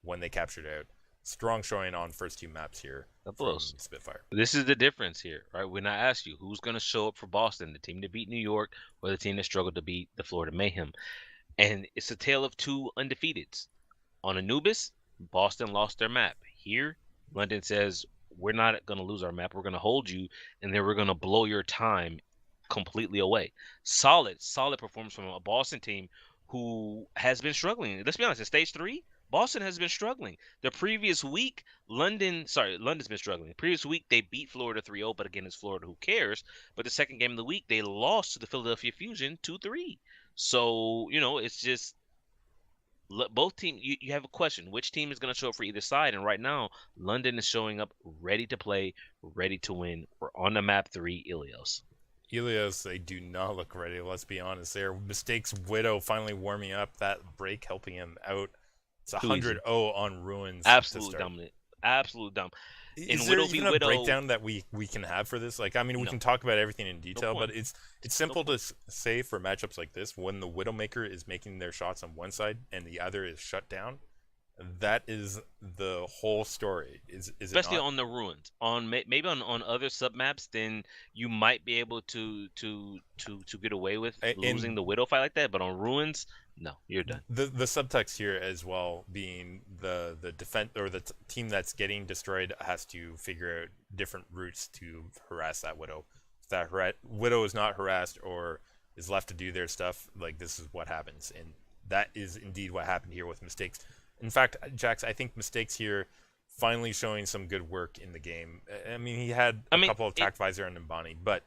when they captured out. Strong showing on first 2 maps here from Spitfire. This is the difference here, right? When I asked you who's going to show up for Boston, the team that beat New York or the team that struggled to beat the Florida Mayhem. And it's a tale of 2 undefeateds. On Anubis, Boston lost their map. Here, London says, we're not going to lose our map. We're going to hold you, and then we're going to blow your time completely away. Solid performance from a Boston team who has been struggling. Let's be honest, in stage 3, Boston has been struggling. The previous week, London's been struggling. The previous week, they beat Florida 3-0, but again, it's Florida, who cares? But the second game of the week, they lost to the Philadelphia Fusion 2-3. So, it's just both teams. You have a question. Which team is going to show up for either side? And right now, London is showing up ready to play, ready to win. We're on the map 3, Ilios. Ilios, they do not look ready, let's be honest. Their mistakes, Widow finally warming up, that break helping him out. It's 100-0 on Ruins. Absolute dominant. Absolute dumb. Is there even a breakdown that we can have for this? Like, I mean, we can talk about everything in detail, but it's simple to say for matchups like this, when the Widowmaker is making their shots on one side and the other is shut down, that is the whole story. Is especially it not? on the Ruins. On maybe on other sub maps, then you might be able to get away with losing the Widow fight like that. But on Ruins, no, you're done. The subtext here as well being the defense or the team that's getting destroyed has to figure out different routes to harass that Widow. If that Widow is not harassed or is left to do their stuff, like, this is what happens, and that is indeed what happened here with Mistakes. In fact, Jax, I think Mistakes here finally showing some good work in the game. I mean, he had a couple of Tact Visor and Nimbani, but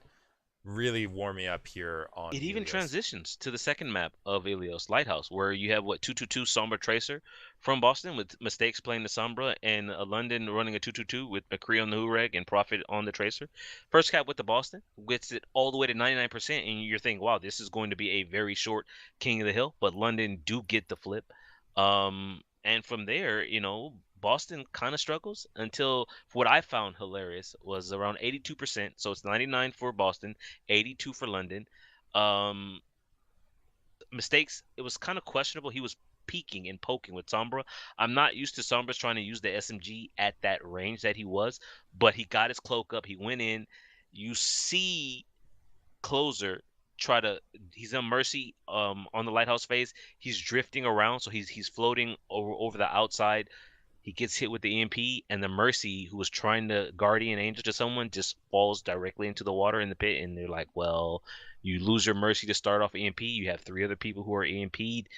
really warming up here on it even Ilios. transitions to the second map of Ilios Lighthouse, where you have 222 Sombra Tracer from Boston with Mistakes playing the Sombra and London running a 222 with McCree on the Hureg and Prophet on the Tracer. First cap with the Boston gets it all the way to 99%, and you're thinking, wow, this is going to be a very short King of the Hill, but London do get the flip. And from there, Boston kind of struggles until what I found hilarious was around 82%. So it's 99 for Boston, 82 for London. Mistakes, it was kind of questionable. He was peeking and poking with Sombra. I'm not used to Sombra's trying to use the SMG at that range that he was, but he got his cloak up. He went in. You see Closer he's on Mercy on the Lighthouse phase. He's drifting around, so he's floating over the outside. He gets hit with the EMP, and the Mercy, who was trying to Guardian Angel to someone, just falls directly into the water in the pit. And they're like, well, you lose your Mercy to start off EMP. You have 3 other people who are EMP'd.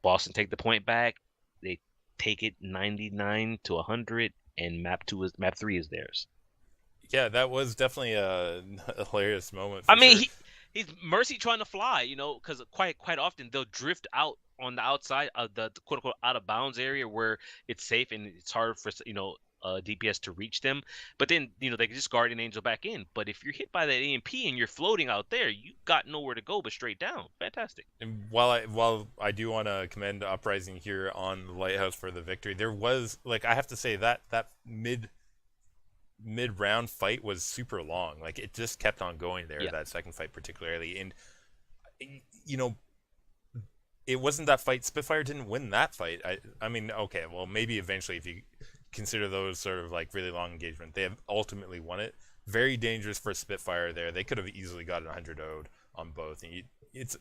Boston take the point back. They take it 99 to 100, and map 3 is theirs. Yeah, that was definitely a hilarious moment. I mean, he's Mercy trying to fly, because quite often they'll drift out on the outside of the quote unquote out of bounds area where it's safe and it's hard for DPS to reach them. But then they can just Guardian Angel back in. But if you're hit by that EMP and you're floating out there, you got nowhere to go but straight down. Fantastic. And while I do want to commend Uprising here on the Lighthouse for the victory, there was, like, I have to say that mid-round fight was super long. Like, it just kept on going there, that second fight particularly. And, it wasn't that fight. Spitfire didn't win that fight. I mean, okay, well, maybe eventually if you consider those sort of like really long engagement. They have ultimately won it. Very dangerous for Spitfire there. They could have easily gotten 100 0'd on both. And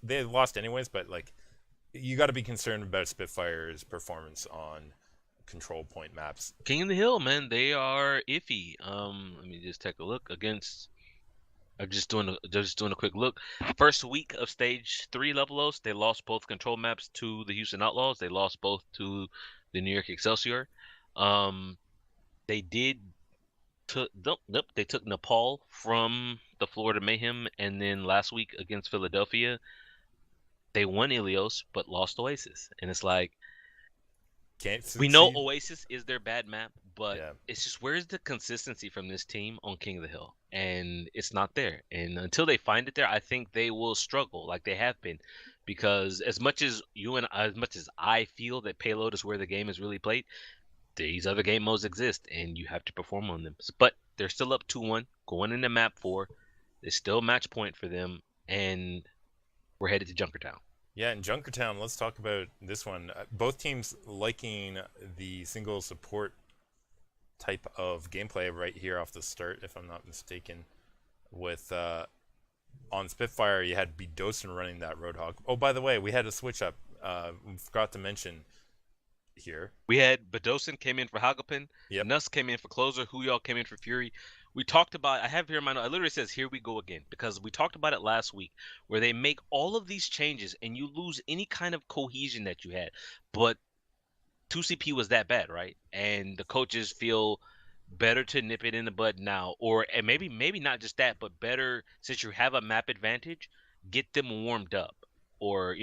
they lost anyways, but like you got to be concerned about Spitfire's performance on control point maps. King of the Hill, man, they are iffy. Let me just take a look against. I'm just doing a quick look. First week of stage 3 Levelos, they lost both control maps to the Houston Outlaws. They lost both to the New York Excelsior. They did they took Nepal from the Florida Mayhem, and then last week against Philadelphia, they won Ilios but lost Oasis. And it's like, Can't succeed. we know Oasis is their bad map, but Yeah. it's just, where's the consistency from this team on King of the Hill? And it's not there. And until they find it there, I think they will struggle like they have been. Because as much as I feel that payload is where the game is really played, these other game modes exist and you have to perform on them. But they're still up 2-1 going into map 4. It's still match point for them, and we're headed to Junkertown. Yeah, in Junkertown, let's talk about this one. Both teams liking the single support type of gameplay right here off the start, if I'm not mistaken. With on Spitfire, you had Bedosin running that Roadhog. Oh, by the way, we had a switch up. We forgot to mention here. We had Bedosin came in for Hagopin. Yep. Nuss came in for Closer. Huyal came in for Fury. We talked about, I have here in my note, I literally says, here we go again, because we talked about it last week, where they make all of these changes and you lose any kind of cohesion that you had. But 2CP was that bad, right? And the coaches feel better to nip it in the bud now, and maybe not just that, but better, since you have a map advantage, get them warmed up. Or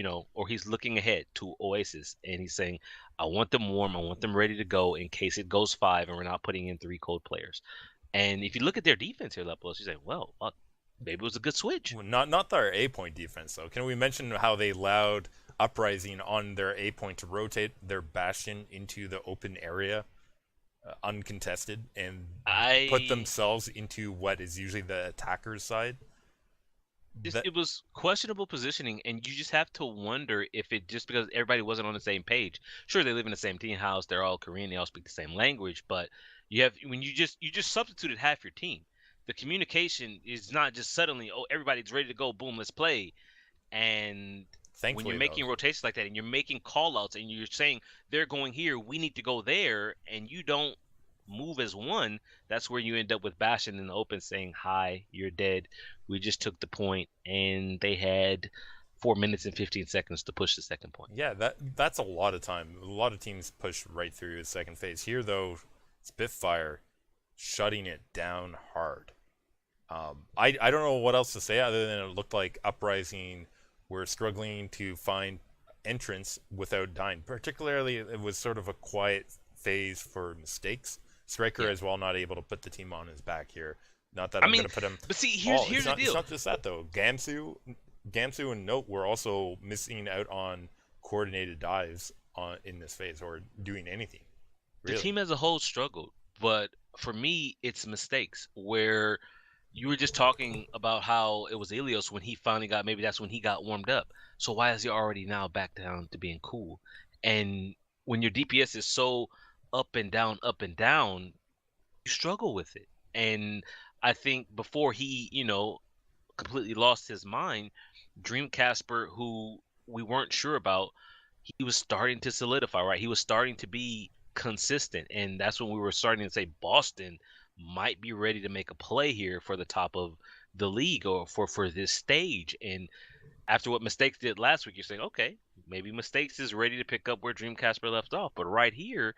he's looking ahead to Oasis and he's saying, I want them warm, I want them ready to go in case it goes 5 and we're not putting in 3 cold players. And if you look at their defense here, Leplos, you say, well, maybe it was a good switch. Well, not their A point defense though. Can we mention how they allowed Uprising on their A point to rotate their Bastion into the open area, uncontested, and put themselves into what is usually the attacker's side? It was questionable positioning, and you just have to wonder if it just because everybody wasn't on the same page. Sure, they live in the same team house, they're all Korean, they all speak the same language, but when you just substituted half your team. The communication is not just suddenly, oh, everybody's ready to go, boom, let's play. And when you're making rotations like that and you're making call outs and you're saying they're going here, we need to go there, and you don't move as one, that's where you end up with Bastion in the open saying, hi, you're dead, we just took the point, and they had 4 minutes and 15 seconds to push the second point. Yeah, that's a lot of time. A lot of teams push right through the second phase. Here, though, Spitfire shutting it down hard. I don't know what else to say other than it looked like Uprising were struggling to find entrance without dying. Particularly, it was sort of a quiet phase for mistakes. Striker as well not able to put the team on his back here. Not that I'm going to put him. But see, here's the deal. It's not just that though. Gamsu and Note were also missing out on coordinated dives in this phase or doing anything. Really. The team as a whole struggled, but for me, it's mistakes where you were just talking about how it was Ilios when he finally maybe that's when he got warmed up. So why is he already now back down to being cool? And when your DPS is so up and down, you struggle with it. And I think before he, completely lost his mind, Dream Casper, who we weren't sure about, he was starting to solidify, right? He was starting to be consistent. And that's when we were starting to say Boston might be ready to make a play here for the top of the league or for this stage. And after what Mistakes did last week, you're saying, okay, maybe Mistakes is ready to pick up where Dream Casper left off. But right here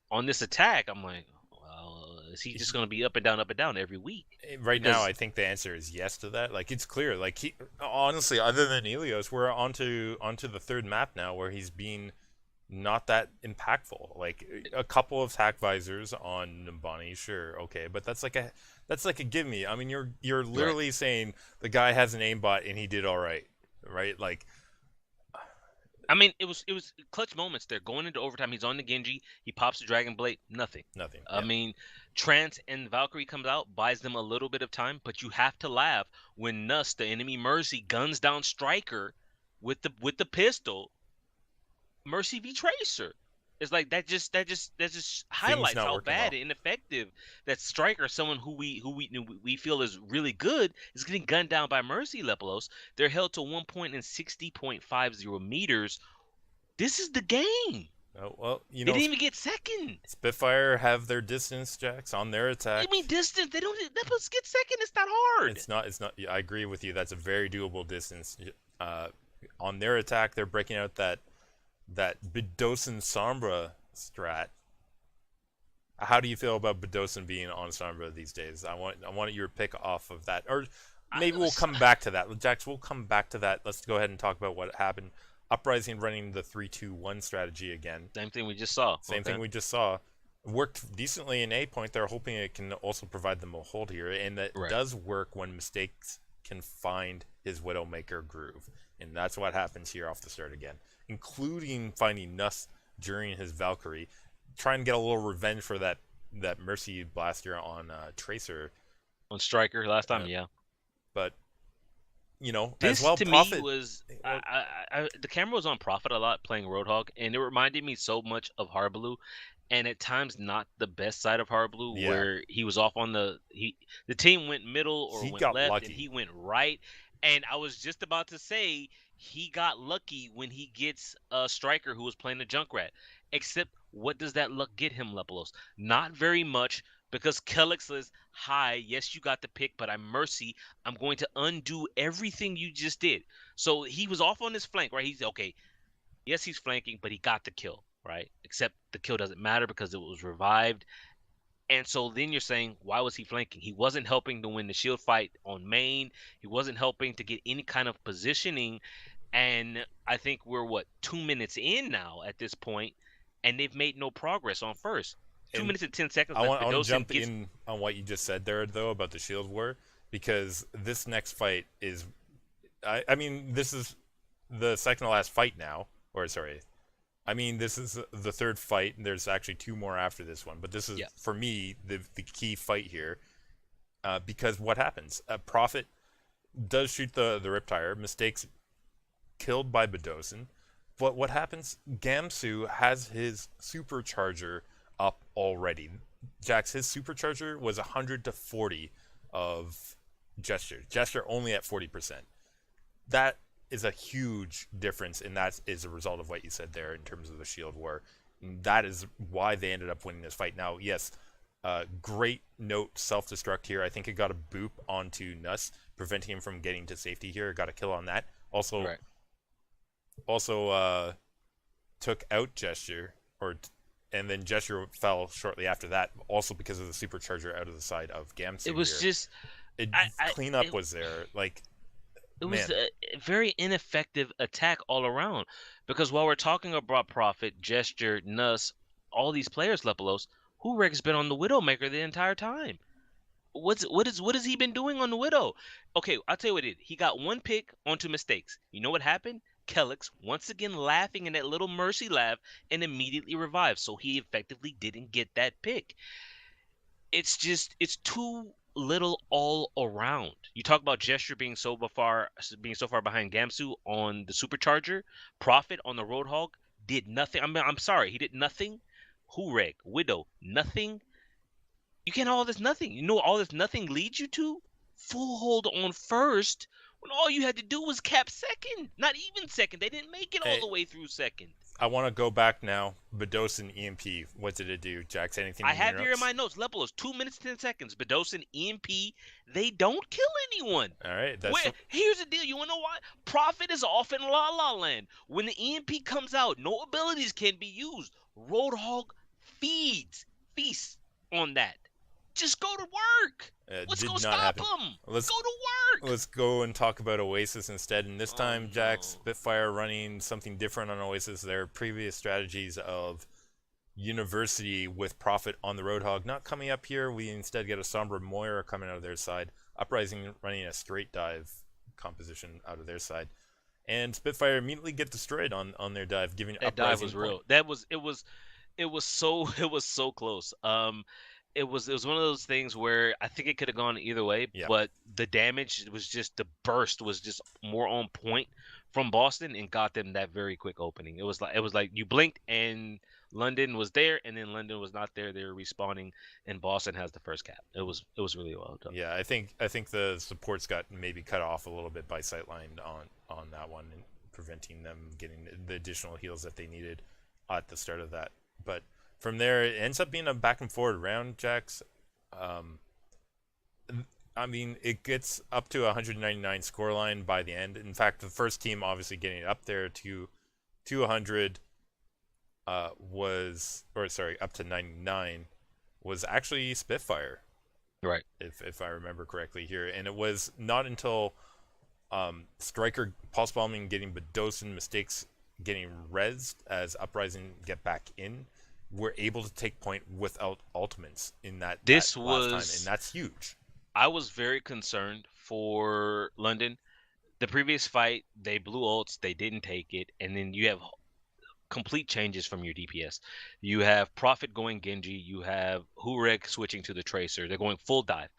on this attack, I'm like, well, is he just going to be up and down every week? Right now, I think the answer is yes to that. Like, it's clear. Like, he honestly, other than Ilios, we're onto the third map now where he's being not that impactful. Like a couple of hack visors on Nimbani, sure, okay, but that's like a give me. I mean, you're literally saying the guy has an aimbot and he did all right, right? Like, I mean, it was clutch moments there. Going into overtime, he's on the Genji, he pops the Dragon Blade, nothing. I mean, Trance and Valkyrie comes out, buys them a little bit of time, but you have to laugh when Nuss, the enemy Mercy, guns down Striker with the pistol. Mercy v Tracer. It's like that just Things highlights not how working bad well. and ineffective that Striker, someone who we feel is really good, is getting gunned down by Mercy Lepelos. They're held to 1 point and 60.50 meters. This is the game. Oh, well, They didn't even get second. Spitfire have their distance jacks on their What do you attack. mean distance? They don't. Lepelos get second. It's not hard. It's not. I agree with you. That's a very doable distance. Uh, on their attack, they're breaking out that Bedosin Sombra strat. How do you feel about Bedosin being on Sombra these days? I want your pick off of that, or I, maybe we'll come back to that. Jax, we'll come back to that. Let's go ahead and talk about what happened. Uprising running the 3-2-1 strategy again. Same thing we just saw. Same Okay. thing we just saw. Worked decently in A point. They're hoping it can also provide them a hold here, and that Right. does work when Mistakes can find his Widowmaker groove, and that's what happens here off the start again, including finding Nuss during his Valkyrie, trying to get a little revenge for that Mercy Blaster on Tracer, On Striker last time, uh, yeah. but as This well, to me Prophet. was Well, the camera was on Prophet a lot playing Roadhog, and it reminded me so much of Harblue, and at times not the best side of Harblue, yeah, where he was off on the team went middle or he went got left, and he lucky. went right, and I was just about to say he got lucky when he gets a striker who was playing the Junkrat. Except what does that luck get him, Lepelos? Not very much. Because Kellic says, hi, yes, you got the pick, but I'm Mercy. I'm going to undo everything you just did. So he was off on his flank, right? He's okay. Yes, he's flanking, but he got the kill, right? Except the kill doesn't matter because it was revived. And so then you're saying, why was he flanking? He wasn't helping to win the shield fight on main. He wasn't helping to get any kind of positioning. And I think we're 2 minutes in now at this point, and they've made no progress on first. Two And minutes and 10 seconds I left. want I want to Bedosin jump gets in on what you just said there though about the Shield War, because this next fight is, I mean, this is the second to last fight now, or sorry, I mean, this is the third fight, and there's actually two more after this one, but this is yeah. for me the key fight here, because what happens? Prophet does shoot the Riptire, mistakes killed by Bedosin. But what happens? Gamsu has his supercharger up already. Jax, his supercharger was 100 to 40 of Gesture. Gesture only at 40%. That is a huge difference, and that is a result of what you said there in terms of the Shield War. And that is why they ended up winning this fight. Now, yes, great note self-destruct here. I think it got a boop onto Nuss, preventing him from getting to safety here. Got a kill on that. Also, Right. also took out Gesture, and then Gesture fell shortly after that, also because of the supercharger out of the side of It Gamsu was here. just It I cleanup was there, like, it was man. a very ineffective attack all around. Because while we're talking about Prophet, Gesture, Nuss, all these players, Lepelos, Hurek's been on the Widowmaker the entire time. What has he been doing on the Widow? Okay, I'll tell you what it did. He got one pick onto mistakes. You know what happened? Kellex once again laughing in that little mercy laugh and immediately revived. So he effectively didn't get that pick. It's too little all around. You talk about Gesture being so far behind Gamsu on the supercharger. Prophet on the Roadhog did nothing. I'm sorry, he did nothing. Hurek, Widow, nothing. You can't all this nothing. You know all this nothing leads you to? Full hold on first when all you had to do was cap second. Not even second. They didn't make it all Hey, the way through second. I want to go back now. Bedosin EMP. What did it do, Jax? Anything I in your have here in notes? my notes, Lepelos, 2 minutes, 10 seconds. Bedosin, EMP, they don't kill anyone. All right, that's Here's the deal. You wanna know why? Prophet is off in La La Land. When the EMP comes out, no abilities can be used. Roadhog feasts on that. Just go to work. Let's go did not stop happen. him. Let's Go to work. let's go and talk about Oasis instead. And this Oh time, Jax no. Spitfire running something different on Oasis. Their previous strategies of University with Prophet on the Roadhog not coming up here. We instead get a Sombra Moira coming out of their side. Uprising running a straight dive composition out of their side. And Spitfire immediately get destroyed on their dive, giving That dive Uprising was point. real. It was so it was so close. it was one of those things where I think it could have gone either way, Yeah. but the damage was just the burst was just more on point from Boston and got them that very quick opening. It was like you blinked and London was there, and then London was not there. They were respawning, and Boston has the first cap. It was really well done. Yeah, I think the supports got maybe cut off a little bit by Sightline on that one, and preventing them getting the additional heals that they needed at the start of that. But from there, it ends up being a back and forward round, Jax. Um, I mean, it gets up to 199 scoreline by the end. In fact, the first team obviously getting up there to 100 up to 99 was actually Spitfire, Right. if I remember correctly here. And it was not until Striker pulse bombing, getting Bedosin mistakes, getting rezzed as Uprising get back in, we're able to take point without ultimates in that This last time, and was that's huge. I was very concerned for London. The previous fight, they blew ults, they didn't take it, and then you have complete changes from your DPS. You have Prophet going Genji, you have Hurek switching to the Tracer. They're going full dive.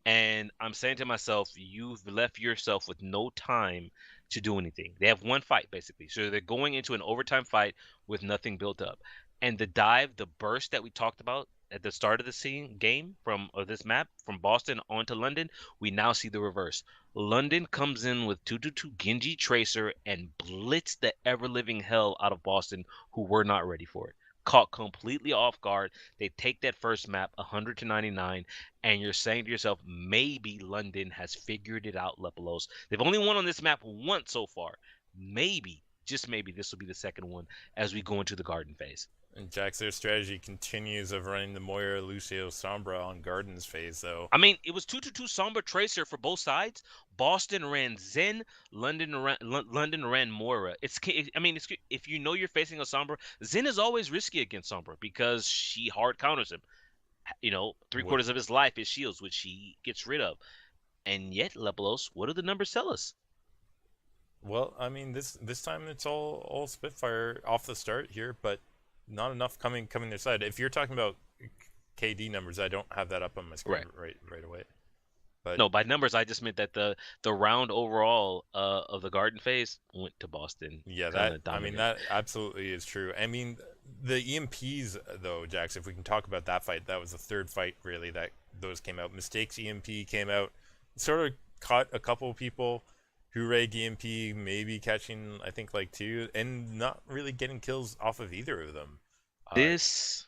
And I'm saying to myself, you've left yourself with no time to do anything. They have one fight basically. So they're going into an overtime fight with nothing built up. And the dive, the burst that we talked about at the start of the game from this map from Boston onto London, we now see the reverse. London comes in with 222 Genji Tracer and blitz the ever living hell out of Boston, who were not ready for it. Caught completely off guard. They take that first map 100 to 99, and you're saying to yourself, maybe London has figured it out, Lepelos. They've only won on this map once so far. Maybe, just maybe, this will be the second one as we go into the garden phase. And Jax, their strategy continues of running the Moira, Lucio, Sombra on Gardens phase, though. I mean, it was 2-2 Sombra Tracer for both sides. Boston ran Zen, London ran Moira. I mean, if you know you're facing a Sombra, Zen is always risky against Sombra because she hard counters him. You know, three What? quarters of his life is shields, which he gets rid of. And yet, Lepelos, what do the numbers tell us? Well, I mean, this time it's all Spitfire off the start here, but not enough coming their side. If you're talking about KD numbers, I don't have that up on my screen right away. But No, by numbers, I just meant that the round overall of the garden phase went to Boston. yeah, Kind that of I mean dominant. that absolutely is true. I mean, the EMPs though, Jax, if we can talk about that fight, that was the third fight really that those came out. Mistakes EMP came out, sort of caught a couple of people. Hooray EMP maybe catching I think like two, and not really getting kills off of either of them. Uh, This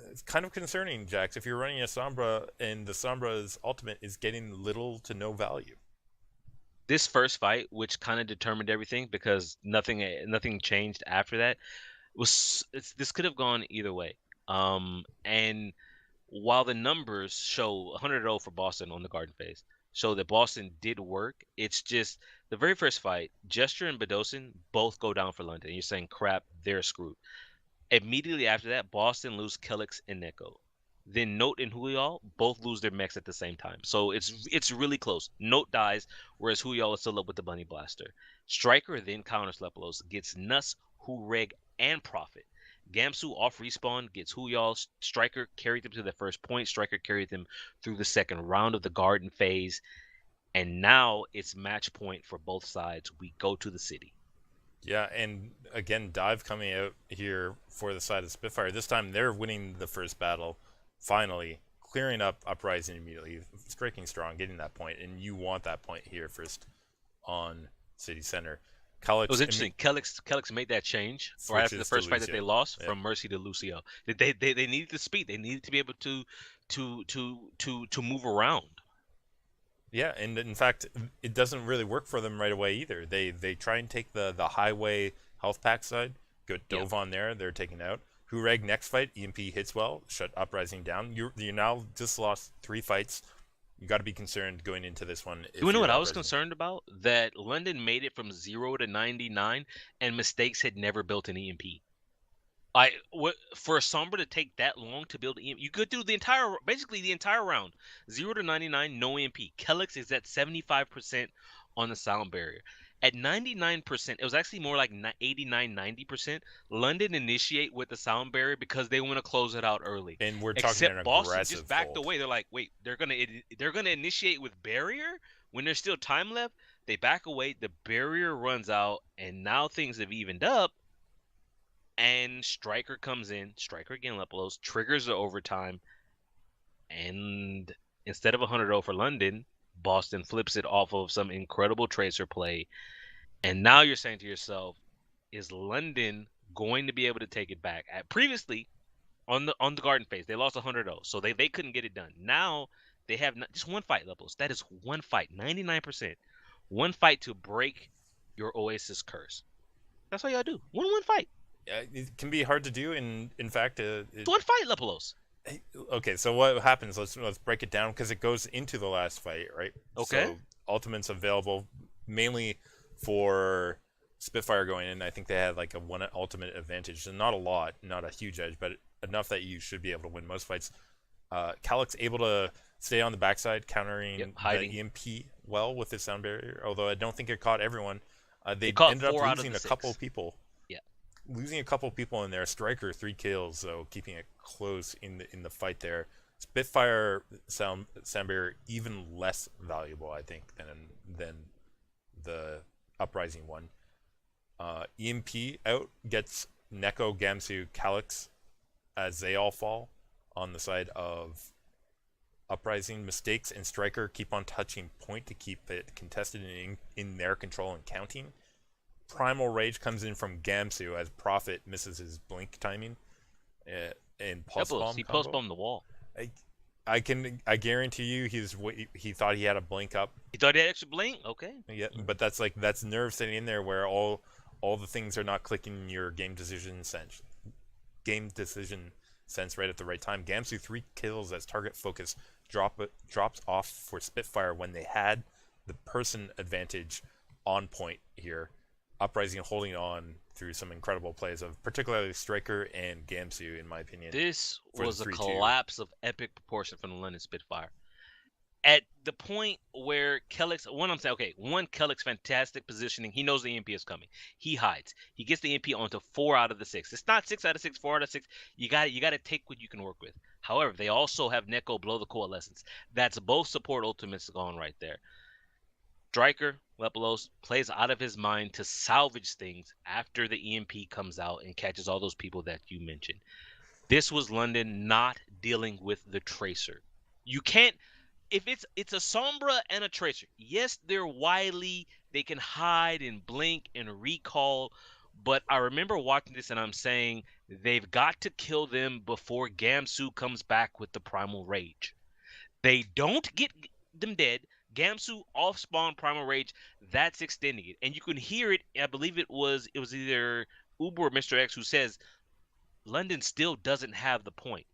it's kind of concerning, Jax, if you're running a Sombra and the Sombra's ultimate is getting little to no value. this first fight, which kind of determined everything because nothing changed after that, this could have gone either way. And while the numbers show 100-0 for Boston on the Garden phase, show that Boston did work, it's just the very first fight, Gesture and Bedosin both go down for London. You're saying, crap, they're screwed. Immediately after that, Boston lose Kellex and Neko. Then Note and Huyal both lose their mechs at the same time. So it's really close. Note dies, whereas Huyal is still up with the Bunny Blaster. Striker then counters Lepelos, gets Nuss, Hureg, and Prophet. Gamsu off respawn gets Huyal. Striker carried them to the first point. Striker carried them through the second round of the Garden phase. And now it's match point for both sides. We go to the city. Yeah, and again, Dive coming out here for the side of Spitfire. This time they're winning the first battle, finally, clearing up Uprising immediately, striking strong, getting that point, and you want that point here first on City Center. It was interesting. Kellex made that change right after the switches to first fight that they Lucio. lost Yeah. from Mercy to Lucio. They needed the speed. They needed to be able to move around. Yeah, and in fact, it doesn't really work for them right away either. They try and take the highway health pack side, get Dove on there, they're taken out. Hureg next fight, EMP hits well, shut Uprising down. You now just lost 3 fights. You got to be concerned going into this one. You know what I was concerned about? That London made it from 0 to 99, and Mistakes had never built an EMP. For a Sombra to take that long to build EMP, you could do basically the entire round, 0 to 99, no EMP. Kellex is at 75% on the sound barrier. At 99%, it was actually more like 89, 90%. London initiate with the sound barrier because they want to close it out early. And we're talking an Except Boston just aggressive backed hold. away. They're like, wait, they're gonna initiate with barrier when there's still time left. They back away. The barrier runs out, and now things have evened up. And Striker comes in. Striker again, Lepelos triggers the overtime, and instead of 100-0 for London, Boston flips it off of some incredible tracer play. And now you're saying to yourself, is London going to be able to take it back? Previously, on the Garden phase, they lost 100-0, so they couldn't get it done. Now they have just one fight, Levels. That is one fight, 99%. One fight to break your Oasis curse. That's all y'all do. One fight. It can be hard to do. In fact, It's one fight, Lepelos. okay. So what happens? Let's break it down because it goes into the last fight, right? Okay. So ultimates available mainly for Spitfire going in. I think they had like a one ultimate advantage, and not a lot, not a huge edge, but enough that you should be able to win most fights. Calyx able to stay on the backside, countering the EMP well with his sound barrier. Although I don't think it caught everyone. They ended up losing a couple people. Yeah, losing a couple people in there. Striker 3 kills, so keeping it close in the fight there. Spitfire sound barrier even less valuable, I think, than the Uprising one. EMP out gets Neko, Gamsu, Calyx as they all fall on the side of Uprising. Mistakes and Striker keep on touching point to keep it contested and in their control and counting. Primal Rage comes in from Gamsu as Prophet misses his blink timing and pulse bomb. He pulse bombed the wall. I guarantee you he thought he had a blink up. He thought he had extra blink. Okay. Yeah, but that's nerve sitting in there where all the things are not clicking in your game decision sense right at the right time. Gamsu 3 kills as target focus drops off for Spitfire when they had the person advantage on point here. Uprising holding on through some incredible plays of particularly Striker and Gamsu, in my opinion. This was a collapse of epic proportion from the London Spitfire. At the point where Calyx, Calyx fantastic positioning. He knows the EMP is coming. He hides. He gets the EMP onto 4 out of the 6. It's not 6 out of 6, 4 out of 6. You got to take what you can work with. However, they also have Neko blow the Coalescence. That's both support ultimates going right there. Striker, Lepelos, plays out of his mind to salvage things after the EMP comes out and catches all those people that you mentioned. This was London not dealing with the Tracer. You can't, if it's a Sombra and a Tracer, yes, they're wily, they can hide and blink and recall, but I remember watching this and I'm saying they've got to kill them before Gamsu comes back with the Primal Rage. They don't get them dead. Gamsu off spawn Primal Rage, that's extending it. And you can hear it, I believe it was either Uber or Mr. X who says London still doesn't have the point.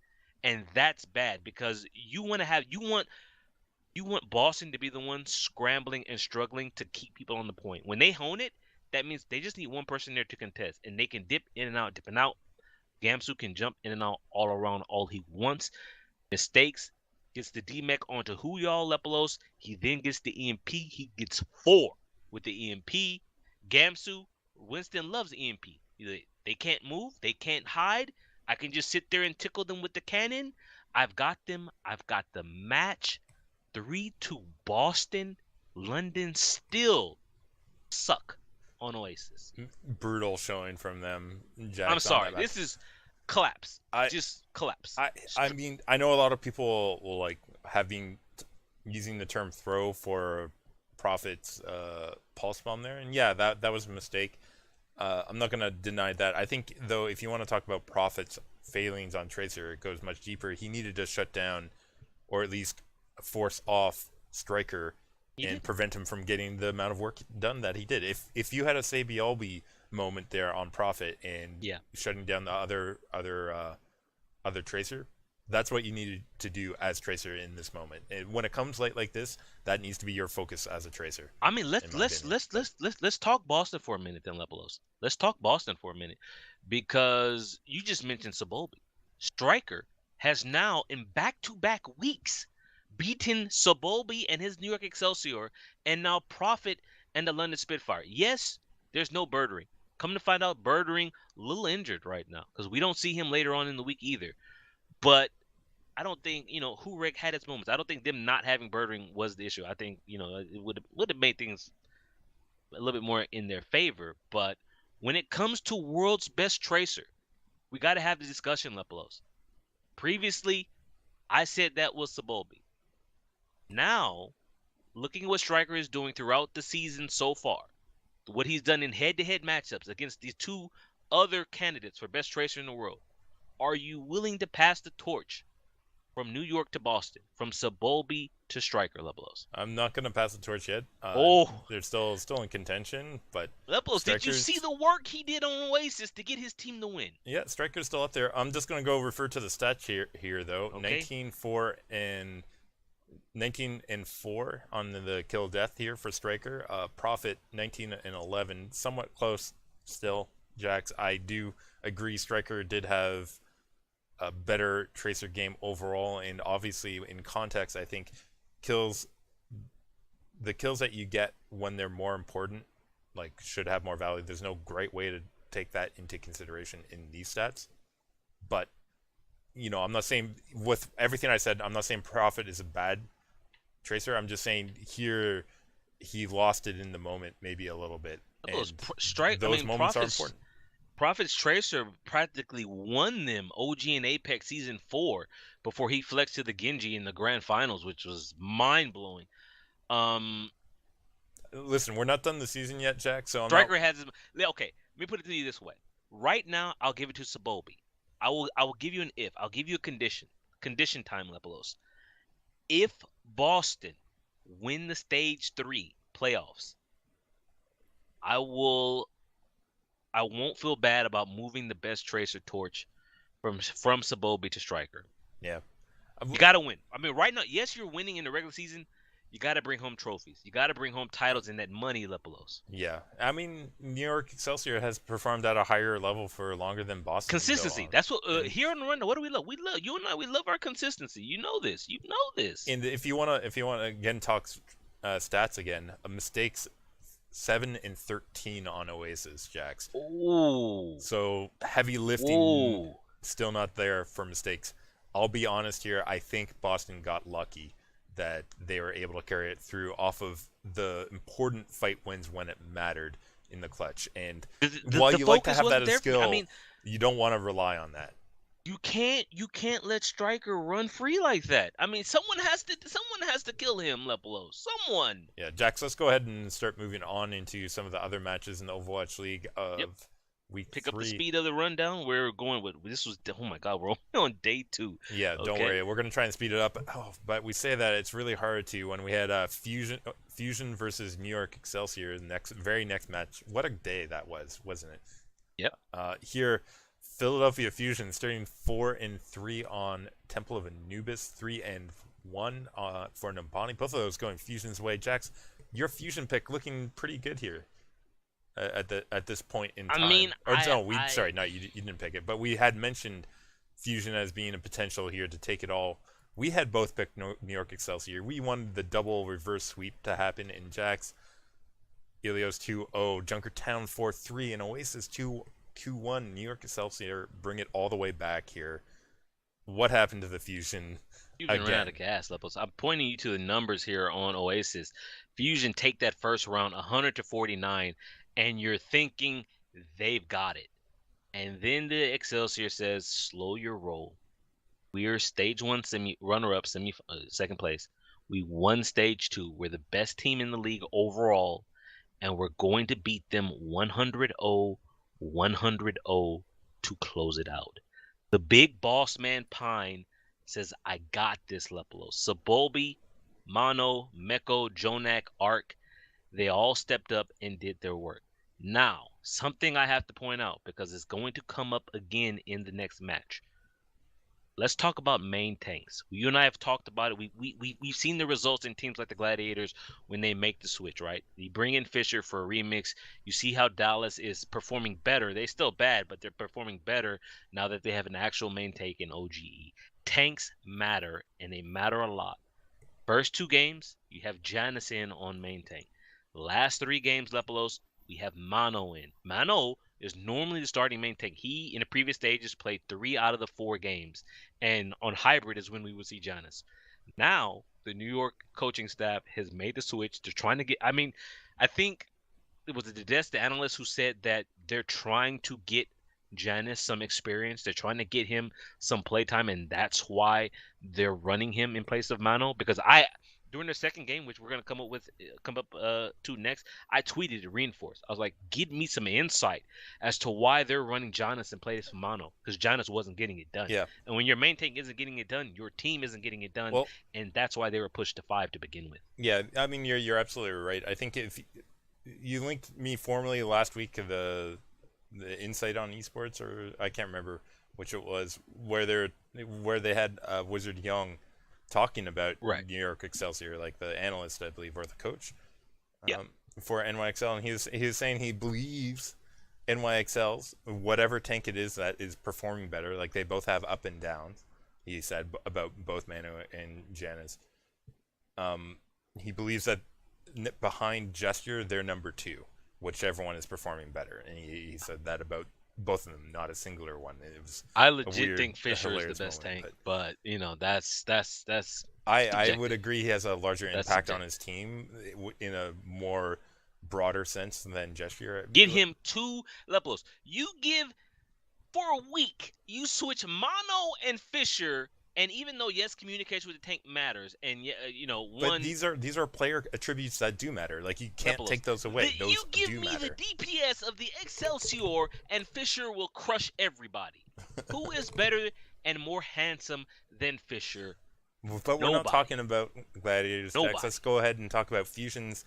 And that's bad because you want Boston to be the one scrambling and struggling to keep people on the point. When they hone it, that means they just need one person there to contest. And they can dip in and out, dipping out. Gamsu can jump in and out all around all he wants. Mistakes. Gets the DMEC onto who y'all, Lepelos. He then gets the EMP. He gets 4 with the EMP. Gamsu, Winston loves EMP. They can't move. They can't hide. I can just sit there and tickle them with the cannon. I've got them. I've got the match. 3-2 Boston. London still suck on Oasis. Brutal showing from them. Jack's I'm sorry. This is collapse. Just collapse. I mean, I know a lot of people will like have been using the term throw for Prophet's pulse bomb there, and yeah, that was a mistake. I'm not gonna deny that. I think though, if you want to talk about Prophet's failings on Tracer, it goes much deeper. He needed to shut down, or at least force off Striker and prevent him from getting the amount of work done that he did. If you had a Sabiolbi moment there on Prophet and shutting down the other Tracer, that's what you needed to do as Tracer in this moment. And when it comes late like this, that needs to be your focus as a Tracer. I mean, let's talk Boston for a minute then, Lepelos. Let's talk Boston for a minute because you just mentioned Sabolbi. Striker has now in back-to-back weeks beaten Sabolbi and his New York Excelsior, and now Prophet and the London Spitfire. Yes, there's no Birdering. Come to find out, Birdering a little injured right now because we don't see him later on in the week either. But I don't think Hurek had its moments. I don't think them not having Birdering was the issue. I think it would have made things a little bit more in their favor. But when it comes to world's best tracer, we got to have the discussion, Lepelos. Previously, I said that was Sabolbi. Now, looking at what Striker is doing throughout the season so far, what he's done in head-to-head matchups against these two other candidates for best tracer in the world, are you willing to pass the torch from New York to Boston, from Sabolbi to Striker, Lepelos? I'm not gonna pass the torch yet. Oh, They're still in contention, but Lepelos, did you Striker's see the work he did on Oasis to get his team to win? yeah, Striker's still up there. I'm just gonna go refer to the stats here though. Okay. 19-4 and 19-4 on the kill death here for Striker. Profit 19-11, somewhat close still. Jax, I do agree. Striker did have a better tracer game overall, and obviously in context, I think the kills that you get when they're more important, like, should have more value. There's no great way to take that into consideration in these stats, but I'm not saying, with everything I said, I'm not saying Profit is a bad tracer. I'm just saying here he lost it in the moment maybe a little bit. Those Moments are important. Prophet's Tracer practically won them OG and Apex Season 4 before he flexed to the Genji in the Grand Finals, which was mind-blowing. Listen, we're not done the season yet, Jack, so Striker has his... Okay, let me put it to you this way. Right now, I'll give it to Sabolbi. I will give you an if. I'll give you a condition. Condition time, Lepelos. If Boston win the Stage 3 playoffs, I won't feel bad about moving the best tracer torch from Sabolbi to Striker. Yeah. You got to win. I mean, right now, yes, you're winning in the regular season. You got to bring home trophies. You got to bring home titles and that money, Lepelos. Yeah. I mean, New York Excelsior has performed at a higher level for longer than Boston. Consistency. That's what here on the run. What do we love? We love you and I. We love our consistency. You know this. And if you wanna again talk stats again, mistakes 7 and 13 on Oasis, Jax. Ooh. So heavy lifting still not there for mistakes. I'll be honest here. I think Boston got lucky that they were able to carry it through off of the important fight wins when it mattered in the clutch. And while you like to have that as skill, you don't want to rely on that. You can't let Striker run free like that. I mean, someone has to kill him, Lepelos. Someone. Yeah, Jax, let's go ahead and start moving on into some of the other matches in the Overwatch League of week 3. Pick up the speed of the rundown. We're going with oh my god, we're only on day 2. Yeah, don't worry. We're going to try and speed it up. But we say that it's really hard to when we had Fusion versus New York Excelsior very next match. What a day that was, wasn't it? Yep. Here Philadelphia Fusion starting 4-3 on Temple of Anubis, 3-1 for Nambani. Both of those going Fusion's way. Jax, your Fusion pick looking pretty good here at this point in time. I mean, you didn't pick it, but we had mentioned Fusion as being a potential here to take it all. We had both picked New York Excelsior. We wanted the double reverse sweep to happen in Jax. Ilios 2-0, Junkertown 4-3, and Oasis 2-1. New York Excelsior bring it all the way back here. What happened to the Fusion? Fusion ran out of gas levels. I'm pointing you to the numbers here on Oasis. Fusion take that first round 100-49, and you're thinking they've got it. And then the Excelsior says, slow your roll. We're stage 1 runner-up, second place. We won stage 2. We're the best team in the league overall, and we're going to beat them 100-0, 100-0 to close it out. The big boss man Pine says, I got this, Lepelos. Sabolbi, Mono, Meko, Jonak, Ark, they all stepped up and did their work. Now, something I have to point out, because it's going to come up again in the next match. Let's talk about main tanks. You and I have talked about it. We've seen the results in teams like the Gladiators when they make the switch, right? You bring in Fisher for a remix. You see how Dallas is performing better. They're still bad, but they're performing better now that they have an actual main tank in OGE. Tanks matter, and they matter a lot. First 2 games, you have Janice in on main tank. Last 3 games, Lepelos, we have Mano in. Mano is normally the starting main tank. He, in the previous stages, played 3 out of the 4 games. And on hybrid is when we would see Giannis. Now, the New York coaching staff has made the switch. They're trying to get, I think it was the analyst who said that they're trying to get Giannis some experience. They're trying to get him some playtime, and that's why they're running him in place of Mano. Because during the second game, which we're gonna come up to next, I tweeted to reinforce. I was like, give me some insight as to why they're running Giannis in place of Mano, because Giannis wasn't getting it done. Yeah. And when your main tank isn't getting it done, your team isn't getting it done, Well, and that's why they were pushed to 5 to begin with. yeah. I mean, you're absolutely right. I think if you linked me formally last week to the insight on esports, or I can't remember which it was, where they had Wizard Young talking about Right. New York Excelsior, like the analyst, I believe, or the coach, Yeah. for NYXL, and he was saying he believes NYXL's whatever tank it is that is performing better. Like they both have up and downs. He said about both Manu and Janice. He believes that behind Gesture, they're number 2, whichever one is performing better, and he said that about both of them, not a singular one. It was I a legit weird, think Fisher is hilarious the best moment, tank, but that's I subjective. would agree he has a larger That's impact on subjective. his team in a more broader sense than Gesture. Get him 2 Lepelos. You give for a week, you switch Mono and Fisher, and even though yes, communication with the tank matters, and But these are player attributes that do matter. Like you can't Lepelos, take those away. Those you give do me the matter. DPS of the Excelsior, and Fisher will crush everybody. Who is better and more handsome than Fisher? But we're not Nobody. talking about Gladiators decks. Nobody. Let's go ahead and talk about Fusions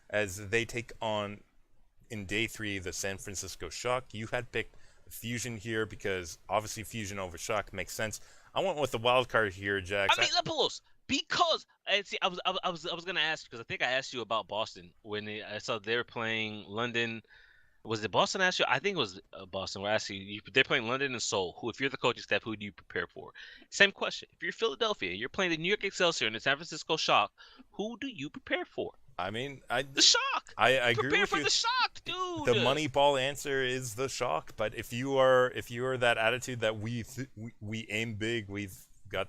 as they take on, in day 3, the San Francisco Shock. You had picked Fusion here because obviously Fusion over Shock makes sense. I went with the wild card here, Jax. I mean, Lepelos, because and see, I was gonna ask because I think I asked you about Boston when I saw they were playing London. Was it Boston? I asked you. I think it was Boston. We're asking you. They're playing London and Seoul. Who, if you're the coaching staff, who do you prepare for? Same question. If you're Philadelphia, you're playing the New York Excelsior and the San Francisco Shock. Who do you prepare for? I mean, The Shock. I agree Prepare with for you. the Shock, dude. The Moneyball answer is the Shock, but if you are that attitude that we aim big, we've got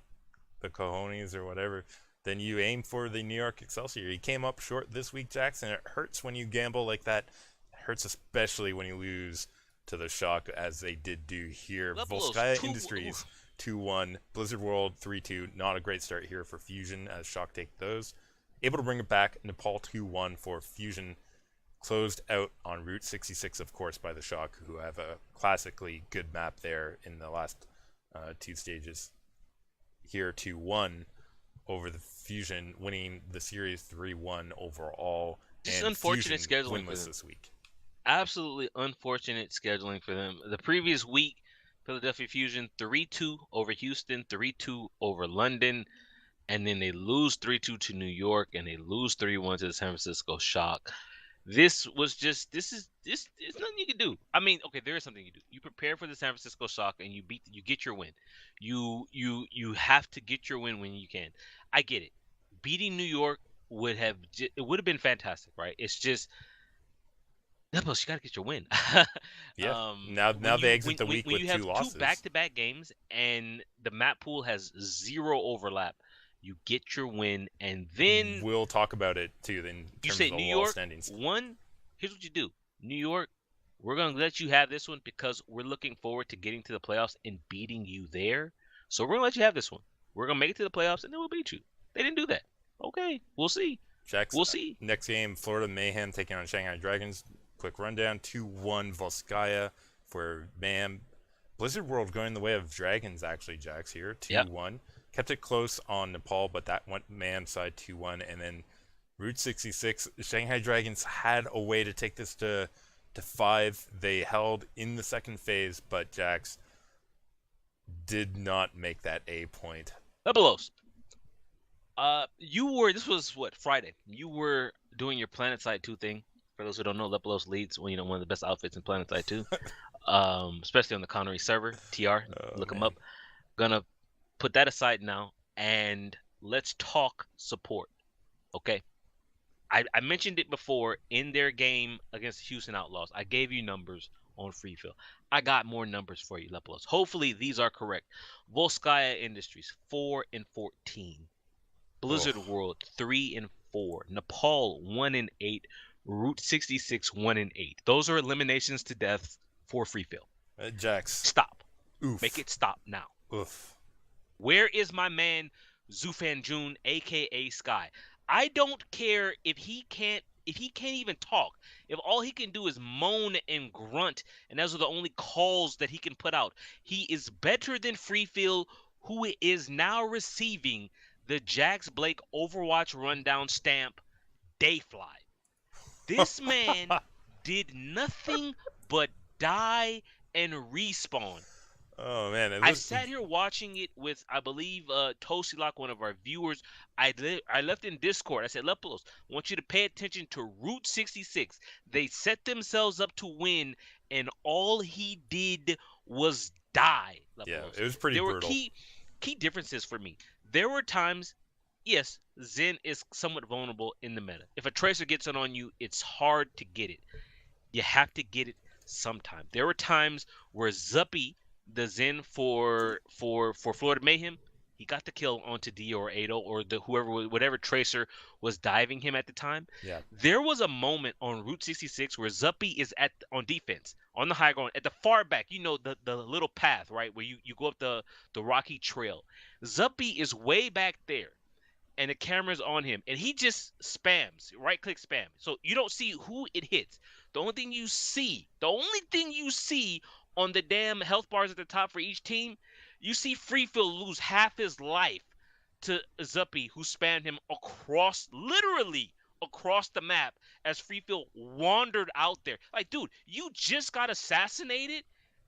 the cojones or whatever, then you aim for the New York Excelsior. He came up short this week, Jackson. It hurts when you gamble like that. It hurts especially when you lose to the Shock, as they did do here. Lepelos, Volskaya Industries 2-1, Blizzard World 3-2. Not a great start here for Fusion as Shock take those. Able to bring it back. Nepal 2-1 for Fusion. Closed out on Route 66, of course, by the Shock, who have a classically good map there in the last 2 stages. Here 2-1 over the Fusion, winning the series 3-1 overall. Just and unfortunate Fusion scheduling for winless them. this week. Absolutely unfortunate scheduling for them. The previous week, Philadelphia Fusion 3-2 over Houston, 3-2 over London, and then they lose 3-2 to New York, and they lose 3-1 to the San Francisco Shock. This is nothing you can do. I mean, okay, there is something you do. You prepare for the San Francisco Shock and you get your win. You have to get your win when you can. I get it. Beating New York would have been fantastic, right? It's just Nebos, you gotta get your win. Yeah. Now they exit the week with you 2 have losses. 2 back-to-back games and the map pool has 0 overlap. You get your win, and then We'll talk about it too. Then you say New York standings. one. Here's what you do, New York. We're gonna let you have this one because we're looking forward to getting to the playoffs and beating you there. So we're gonna let you have this one. We're gonna make it to the playoffs, and then we'll beat you. They didn't do that. Okay, we'll see. Jackson, We'll see. Next game, Florida Mayhem taking on Shanghai Dragons. Quick rundown: 2-1 Volskaya for Mayhem. Blizzard World going the way of Dragons, actually, Jax here. 2-1. Yep. Kept it close on Nepal, but that went Mayhem side 2-1. And then Route 66, Shanghai Dragons had a way to take this to 5. They held in the second phase, but Jax did not make that A point. Lebelos. This was what, Friday. You were doing your PlanetSide 2 thing. For those who don't know, Lepelos leads one of the best outfits in PlanetSide 2. Especially on the Connery server, TR. Look him up. Gonna put that aside now and let's talk support. Okay? I mentioned it before in their game against the Houston Outlaws. I gave you numbers on free fill. I got more numbers for you, Lepolos. Hopefully these are correct. Volskaya Industries 4-14. Blizzard Oh, World 3-4. Nepal 1-8. Route 66 1-8. Those are eliminations to death for free fill. Jax. Stop. Make Oof. it stop now. Oof. Where is my man Zufan Jun, aka Sky? I don't care if he can't even talk. If all he can do is moan and grunt, and those are the only calls that he can put out. He is better than Freefield, who is now receiving the Jax Blake Overwatch rundown stamp Dayfly. This man did nothing but die and respawn. Oh man, I sat here watching it with, I believe, Tosilok, one of our viewers. I left in Discord. I said, Lepolos, I want you to pay attention to Route 66. They set themselves up to win, and all he did was die, yeah, Lepolos. it was pretty There were brutal. key differences for me. There were times, yes, Zen is somewhat vulnerable in the meta. If a Tracer gets it on you, it's hard to get it. You have to get it sometime. There were times where Zuppy, the Zen for Florida Mayhem, he got the kill onto Dio or Ado or the whatever Tracer was diving him at the time. Yeah. There was a moment on Route 66 where Zuppy is on defense on the high ground at the far back. You know the little path, right, where you go up the rocky trail. Zuppy is way back there and the camera's on him, and he just spams, right click spam. So you don't see who it hits. The only thing you see on the damn health bars at the top for each team, you see Freefield lose half his life to Zuppy, who spammed him literally across the map as Freefield wandered out there. Like, dude, you just got assassinated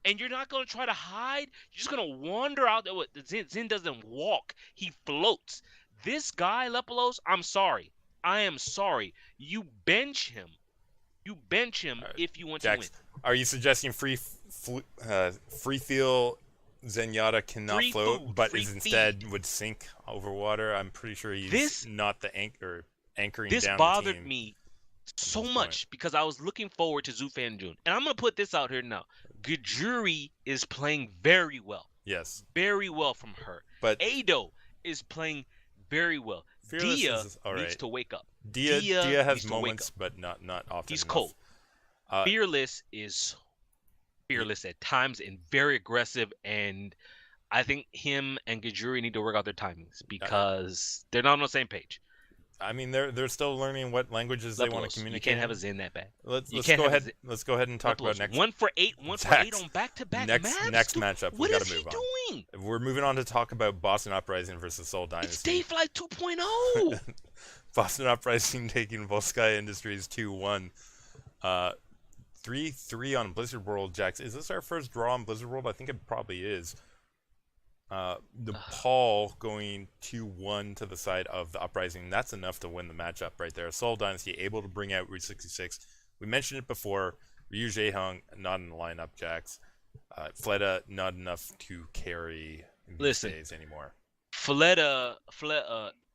and you're not going to try to hide. You're just going to wander out there. Zen doesn't walk. He floats. This guy, Lepolos, I'm sorry. I am sorry. You bench him. You bench him if you want to win. Jax, are you suggesting free feel Zenyatta cannot Free float, food, but free is instead feed. would sink over water? I'm pretty sure he's This- not the anchoring This down the bothered team. me so this much because I was looking forward to Zufan Jun. And I'm going to put this out here now. Gajuri is playing very well. Yes, Very well from her. but Ado is playing very well. Fearless Dia is all needs right. to wake up. Dia Dia has needs to wake moments, up. but not often. He's enough. cold. Fearless is fearless at times and very aggressive, and I think him and Gajuri need to work out their timings because they're not on the same page. I mean, they're still learning what languages they want to Lepolos, communicate. you can't have in. a Zen that bad. Let's You can't go have a ahead. Let's go ahead and talk about Lepolos, next. 1 for 8 on back-to-back maps? Next Dude, matchup. What we is gotta he move on. doing? We're moving on to talk about Boston Uprising versus Seoul It's Dynasty. Dayfly 2.0. Boston Uprising taking Volskaya Industries 2-1. 3-3 on Blizzard World, Jax. Is this our first draw on Blizzard World? I think it probably is. Paul going 2-1 to the side of the Uprising. That's enough to win the matchup right there. Seoul Dynasty able to bring out Route 66. We mentioned it before. Ryu Jae-hung not in the lineup, Jax. Fleta not enough to carry these days anymore. Fleta,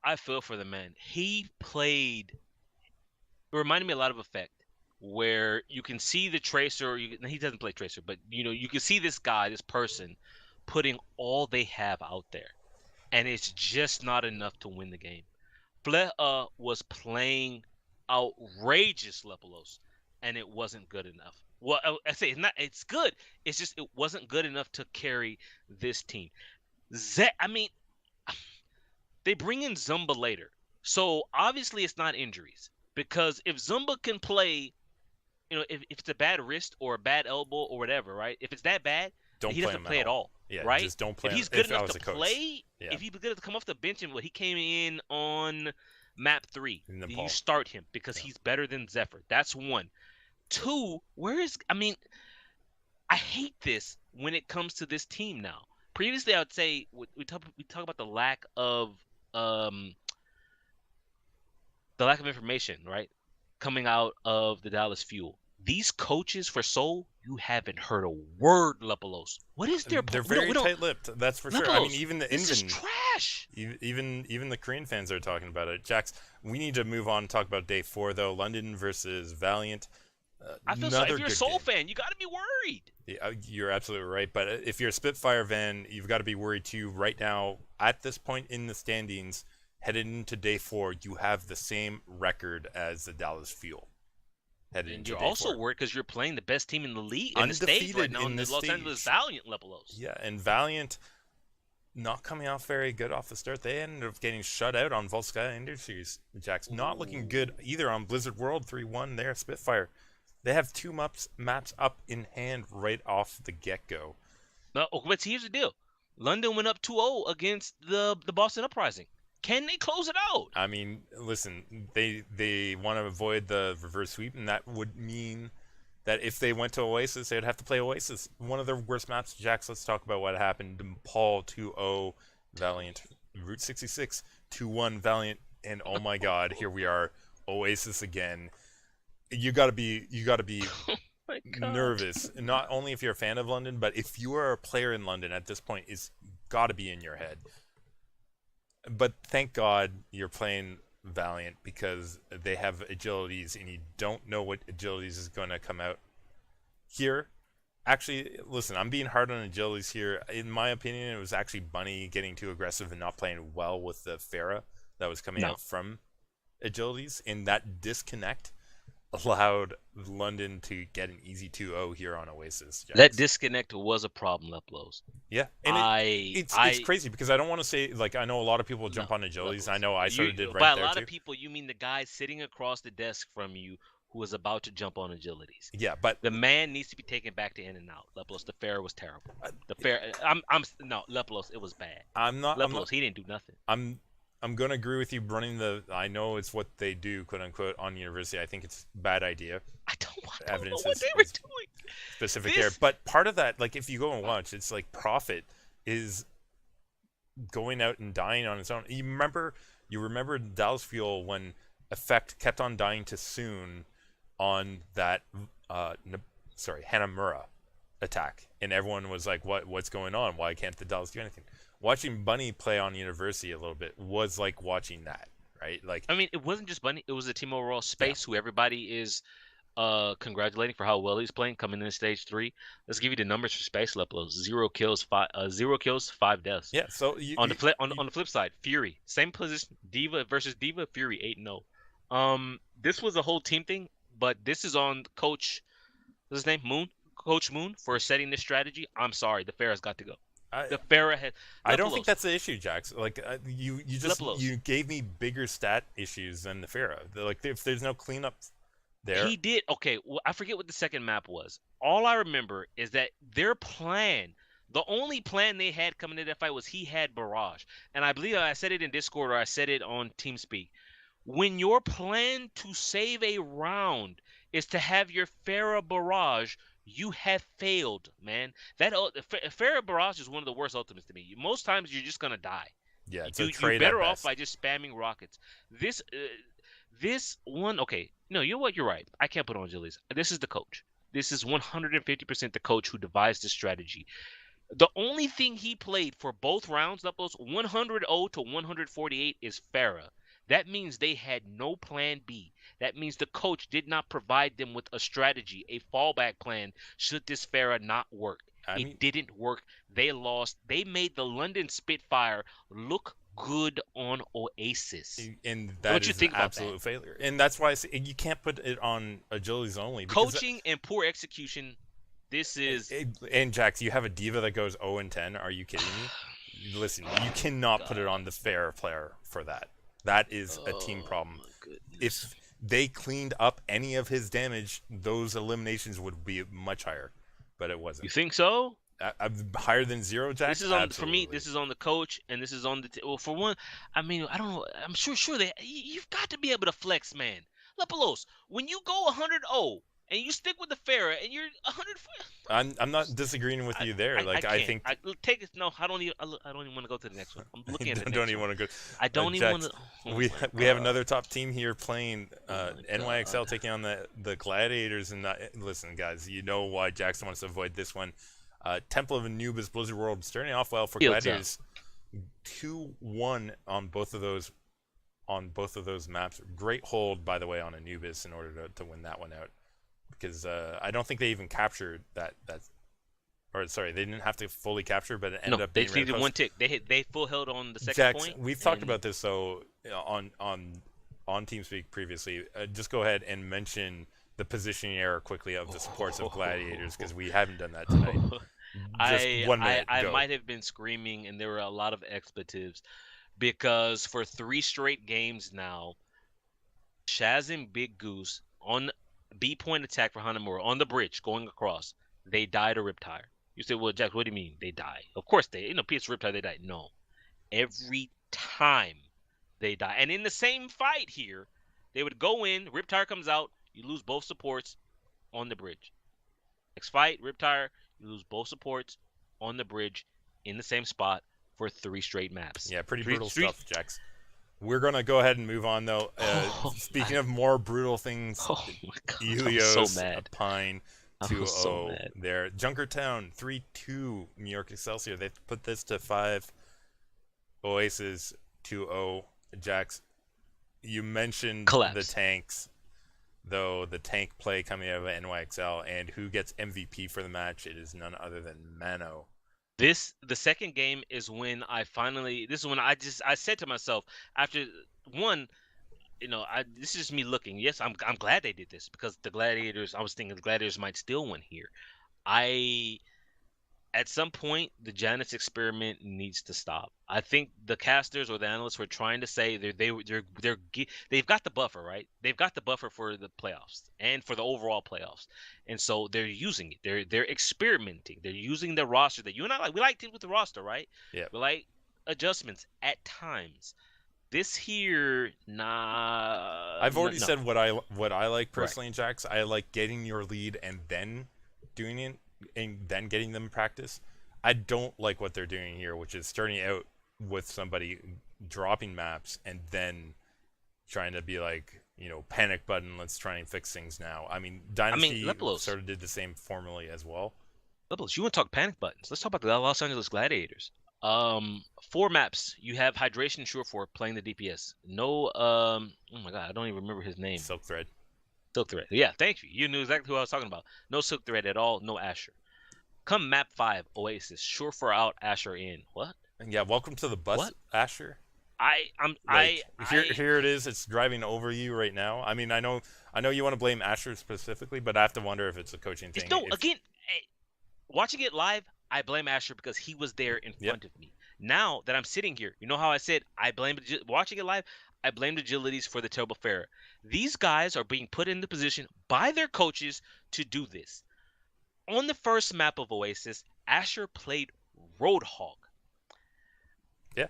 I feel for the man. He played. It reminded me a lot of Effect, where you can see the Tracer. He doesn't play Tracer, but you can see this guy, this person, putting all they have out there, and it's just not enough to win the game. Fleta was playing outrageous Lepolos, and it wasn't good enough. Well, I say it's not. It's good. It's just it wasn't good enough to carry this team. I mean, they bring in Zumba later, so obviously it's not injuries. Because if Zumba can play, if it's a bad wrist or a bad elbow or whatever, right? If it's that bad, he doesn't play at all. Yeah, right? just don't play. If he's good enough to play, if he's good enough to come off the bench, and he came in on map 3, then you start him because he's better than Zephyr. That's one. 2, I hate this when it comes to this team now. Previously, I would say we talk about the lack of information, right, coming out of the Dallas Fuel. These coaches for Seoul You haven't heard a word, Lepolos. What is their They're point? very We don't. tight-lipped. That's for sure. I mean, Lepolos, even the this is Inven, trash. even the Korean fans are talking about it. Jax, we need to move on and talk about day 4 though. London versus Valiant. I feel so. If Another you're a good Seoul game. fan, you got to be worried. Yeah, you're absolutely right. But if you're a Spitfire fan, you've got to be worried too. Right now, at this point in the standings, headed into day 4, you have the same record as the Dallas Fuel. Headed And into you're day also 4. worried because you're playing the best team in the league, in the stage right Undefeated now, in in the this Los Angeles stage. Valiant Lepolos. Yeah, and Valiant not coming off very good off the start. They ended up getting shut out on Volskaya Industries. Jax not looking good either on Blizzard World 3-1 there, Spitfire. They have 2 maps up in hand right off the get-go. No, but here's the deal. London went up 2-0 against the Boston Uprising. Can they close it out? I mean, listen, they want to avoid the reverse sweep, and that would mean that if they went to Oasis, they'd have to play Oasis. One of their worst maps. Jax, let's talk about what happened. Paul 2-0 Valiant. Route 66 2-1 Valiant, and oh my God, here we are, Oasis again. You gotta be Oh my God. nervous. Not only if you're a fan of London, but if you are a player in London at this point, it's got to be in your head. But thank God you're playing Valiant because they have agilities, and you don't know what agilities is going to come out here. Actually, listen, I'm being hard on agilities here. In my opinion, it was actually Bunny getting too aggressive and not playing well with the Pharah that was coming out from agilities, and that disconnect allowed London to get an easy 2-0 here on Oasis. Jax. That disconnect was a problem, Leplos. Yeah, and it's crazy because I don't want to say, like, I know a lot of people jump on agilities. I know I sort of did right by there a lot too. of people, you mean the guy sitting across the desk from you who was about to jump on agilities. Yeah, but the man needs to be taken back to in and out. Leplos, the fair was terrible. The fair, no, Leplos, it was bad. Leplos, he didn't do nothing. I'm going to agree with you running the. I know it's what they do, quote unquote, on University. I think it's a bad idea. I don't know Evidence what they were doing. Specific there, but part of that, like if you go and watch, it's like Prophet is going out and dying on his own. You remember Dallas Fuel when Effect kept on dying to Soon on that Hanamura attack, and everyone was like, what's going on? Why can't the Dallas do anything? Watching Bunny play on University a little bit was like watching that, right? Like, I mean, it wasn't just Bunny; it was the team overall. Space, who everybody is congratulating for how well he's playing coming in stage 3. Let's give you the numbers for Space Leplos: 0 kills, 5 deaths. Yeah. So on the flip side, Fury, same position, Diva versus Diva, Fury 8-0. This was a whole team thing, but this is on Coach, what's his name, Coach Moon, for setting this strategy. I'm sorry, the Farah's got to go. The Farah had. I don't think that's the issue, Jax. Like you gave me bigger stat issues than the Farah. Like if there's no cleanup there. He did. Okay, well, I forget what the second map was. All I remember is that their plan, the only plan they had coming into that fight was he had Barrage. And I believe I said it in Discord or I said it on TeamSpeak. When your plan to save a round is to have your Farah Barrage, you have failed, man. That Farah Barrage is one of the worst ultimates to me. Most times you're just gonna die. Yeah, it's you're better off by just spamming rockets. This one, okay. No, you know what? You're right. I can't put on Julius. This is the coach. This is 150% the coach who devised this strategy. The only thing he played for both rounds, those 100-0 to 148, is Farah. That means they had no plan B. That means the coach did not provide them with a strategy, a fallback plan, should this Farah not work. It didn't work. They lost. They made the London Spitfire look good on Oasis. And that is an absolute failure. And that's why I say you can't put it on agilities only. Coaching and poor execution. This is... And Jax, you have a Diva that goes 0-10. Are you kidding me? Listen, you cannot put it on the fair player for that. That is a team problem. If they cleaned up any of his damage, those eliminations would be much higher. But it wasn't. You think so? Higher than 0, Jax? This is on, for me, this is on the coach, and this is on the... well, for one, I mean, I don't know. I'm sure you've got to be able to flex, man. Lepolos, when you go 100-0, and you stick with the Farah, and you're 100. I'm not disagreeing with you there. I Like I can't. think Take it. No, I don't even. I don't even want to go to the next one. I'm looking at the don't next even one. want to go. I don't even want Jax, to. Oh my we have god. another top team here playing Oh my NYXL god. taking on the Gladiators. And listen, guys, you know why Jackson wants to avoid this one. Temple of Anubis, Blizzard World starting off well for Fields up. Gladiators. 2-1 on both of those maps. Great hold, by the way, on Anubis in order to win that one out, because I don't think they even captured that. Or sorry, they didn't have to fully capture, but it ended No, up they being just right needed close. one tick. They full held on the second Jax, point. we've talked And about this so on TeamSpeak previously. Just go ahead and mention the positioning error quickly of the supports of Gladiators, because we haven't done that tonight. Just 1 minute, I go. might have been screaming, and there were a lot of expletives because for 3 straight games now, Shaz and Big Goose on B point attack for Hanamura on the bridge going across, they died a Riptire. You say, well, Jack, what do you mean they die? Of course they, PS Riptire, they die. No, every time they die. And in the same fight here, they would go in, Riptire comes out, you lose both supports on the bridge. Next fight, Riptire, you lose both supports on the bridge in the same spot for 3 straight maps. Yeah, pretty Three, brutal three, stuff, Jax. We're gonna go ahead and move on though. Oh, Speaking of more brutal things, oh my god, I was Helios, so mad. Pine, I was so 2-0 mad. there. Junkertown 3-2 New York Excelsior. They put this to 5. Oasis 2-0. Jax, you mentioned Collapse. the tanks, though, the tank play coming out of NYXL, and who gets MVP for the match? It is none other than Mano. The second game is when this is when I said to myself after one, this is me looking. Yes, I'm glad they did this because I was thinking the Gladiators might still win here. At some point, the Janus experiment needs to stop. I think the casters or the analysts were trying to say they've got the buffer, right? They've got the buffer for the playoffs and for the overall playoffs, and so they're using it. They're experimenting. They're using the roster that you and I like. We like teams with the roster, right? Yeah. We like adjustments at times. This here, nah. I've already no. said what I like personally in Jax. I like getting your lead and then doing it, and then getting them practice. I don't like what they're doing here, which is starting out with somebody dropping maps and then trying to be like, panic button, let's try and fix things now. I mean, Dynasty sort of did the same formally as well. Leblos, you want to talk panic buttons? Let's talk about the Los Angeles Gladiators. 4 maps. You have Hydration Surefour playing the DPS. No, oh my god, I don't even remember his name. Silk Thread. Yeah, thank you. You knew exactly who I was talking about. No Silk Thread at all. No Asher. Come map 5, Oasis. Surefour out, Asher in. What? Yeah, welcome to the bus, what? Asher. Here it is. It's driving over you right now. I mean, I know you want to blame Asher specifically, but I have to wonder if it's a coaching thing. Watching it live, I blame Asher because he was there in front of me. Now that I'm sitting here, you know how I said watching it live, I blamed Agilities for the terrible Farah. These guys are being put in the position by their coaches to do this. On the first map of Oasis, Asher played Roadhog. Yeah.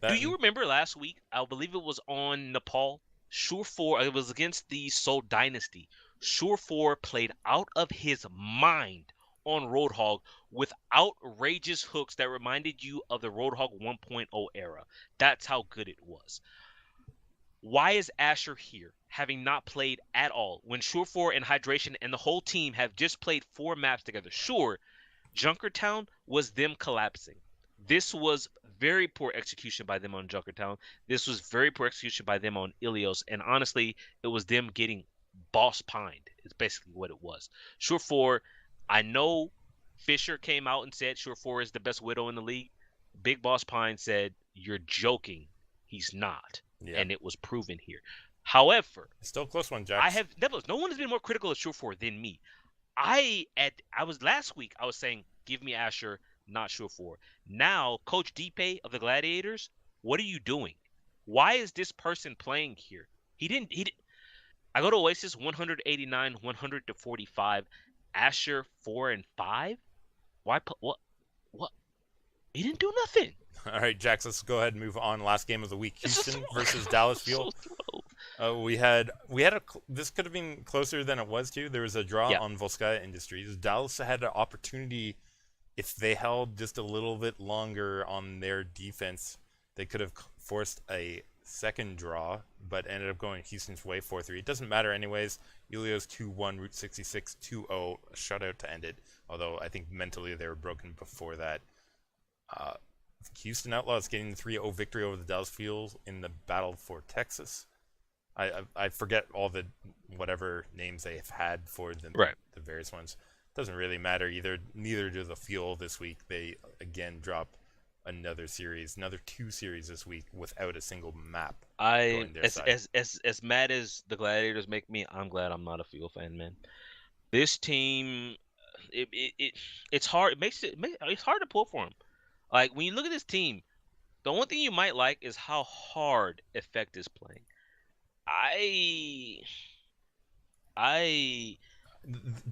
Do you remember last week? I believe it was on Nepal. Surefour, it was against the Seoul Dynasty. Surefour played out of his mind on Roadhog with outrageous hooks that reminded you of the Roadhog 1.0 era. That's how good it was. Why is Asher here, having not played at all, when Surefour and Hydration and the whole team have just played 4 maps together? Sure, Junkertown was them collapsing. This was very poor execution by them on Junkertown. This was very poor execution by them on Ilios. And honestly, it was them getting boss pined. It's basically what it was. Surefour, I know Fisher came out and said Surefour is the best Widow in the league. Big Boss Pine said, you're joking. He's not. Yeah. And it was proven here. However, it's still a close one, Jax. No one has been more critical of Surefour than me. Last week I was saying, give me Asher, not Surefour. Now, Coach Deepe of the Gladiators, what are you doing? Why is this person playing here? I go to Oasis 189, 100 to 45. Asher 4 and 5. Why? What? He didn't do nothing. All right, Jax, let's go ahead and move on. Last game of the week, Houston versus Dallas Fuel. this could have been closer than it was too. There was a draw Yeah. on Volskaya Industries. Dallas had an opportunity. If they held just a little bit longer on their defense, they could have forced a second draw, but ended up going Houston's way 4-3. It doesn't matter anyways. Elio's 2-1, Route 66 2-0, a shutout to end it. Although I think mentally they were broken before that. Uh, Houston Outlaws getting the 3-0 victory over the Dallas Fuel in the battle for Texas. I forget all the whatever names they've had for Right. the various ones. Doesn't really matter either. Neither do the Fuel this week. They again drop another two series this week without a single map going their side. As mad as the Gladiators make me, I'm glad I'm not a Fuel fan, man. This team, it's hard. It's hard to pull for them. Like when you look at this team, the one thing you might like is how hard Effect is playing. I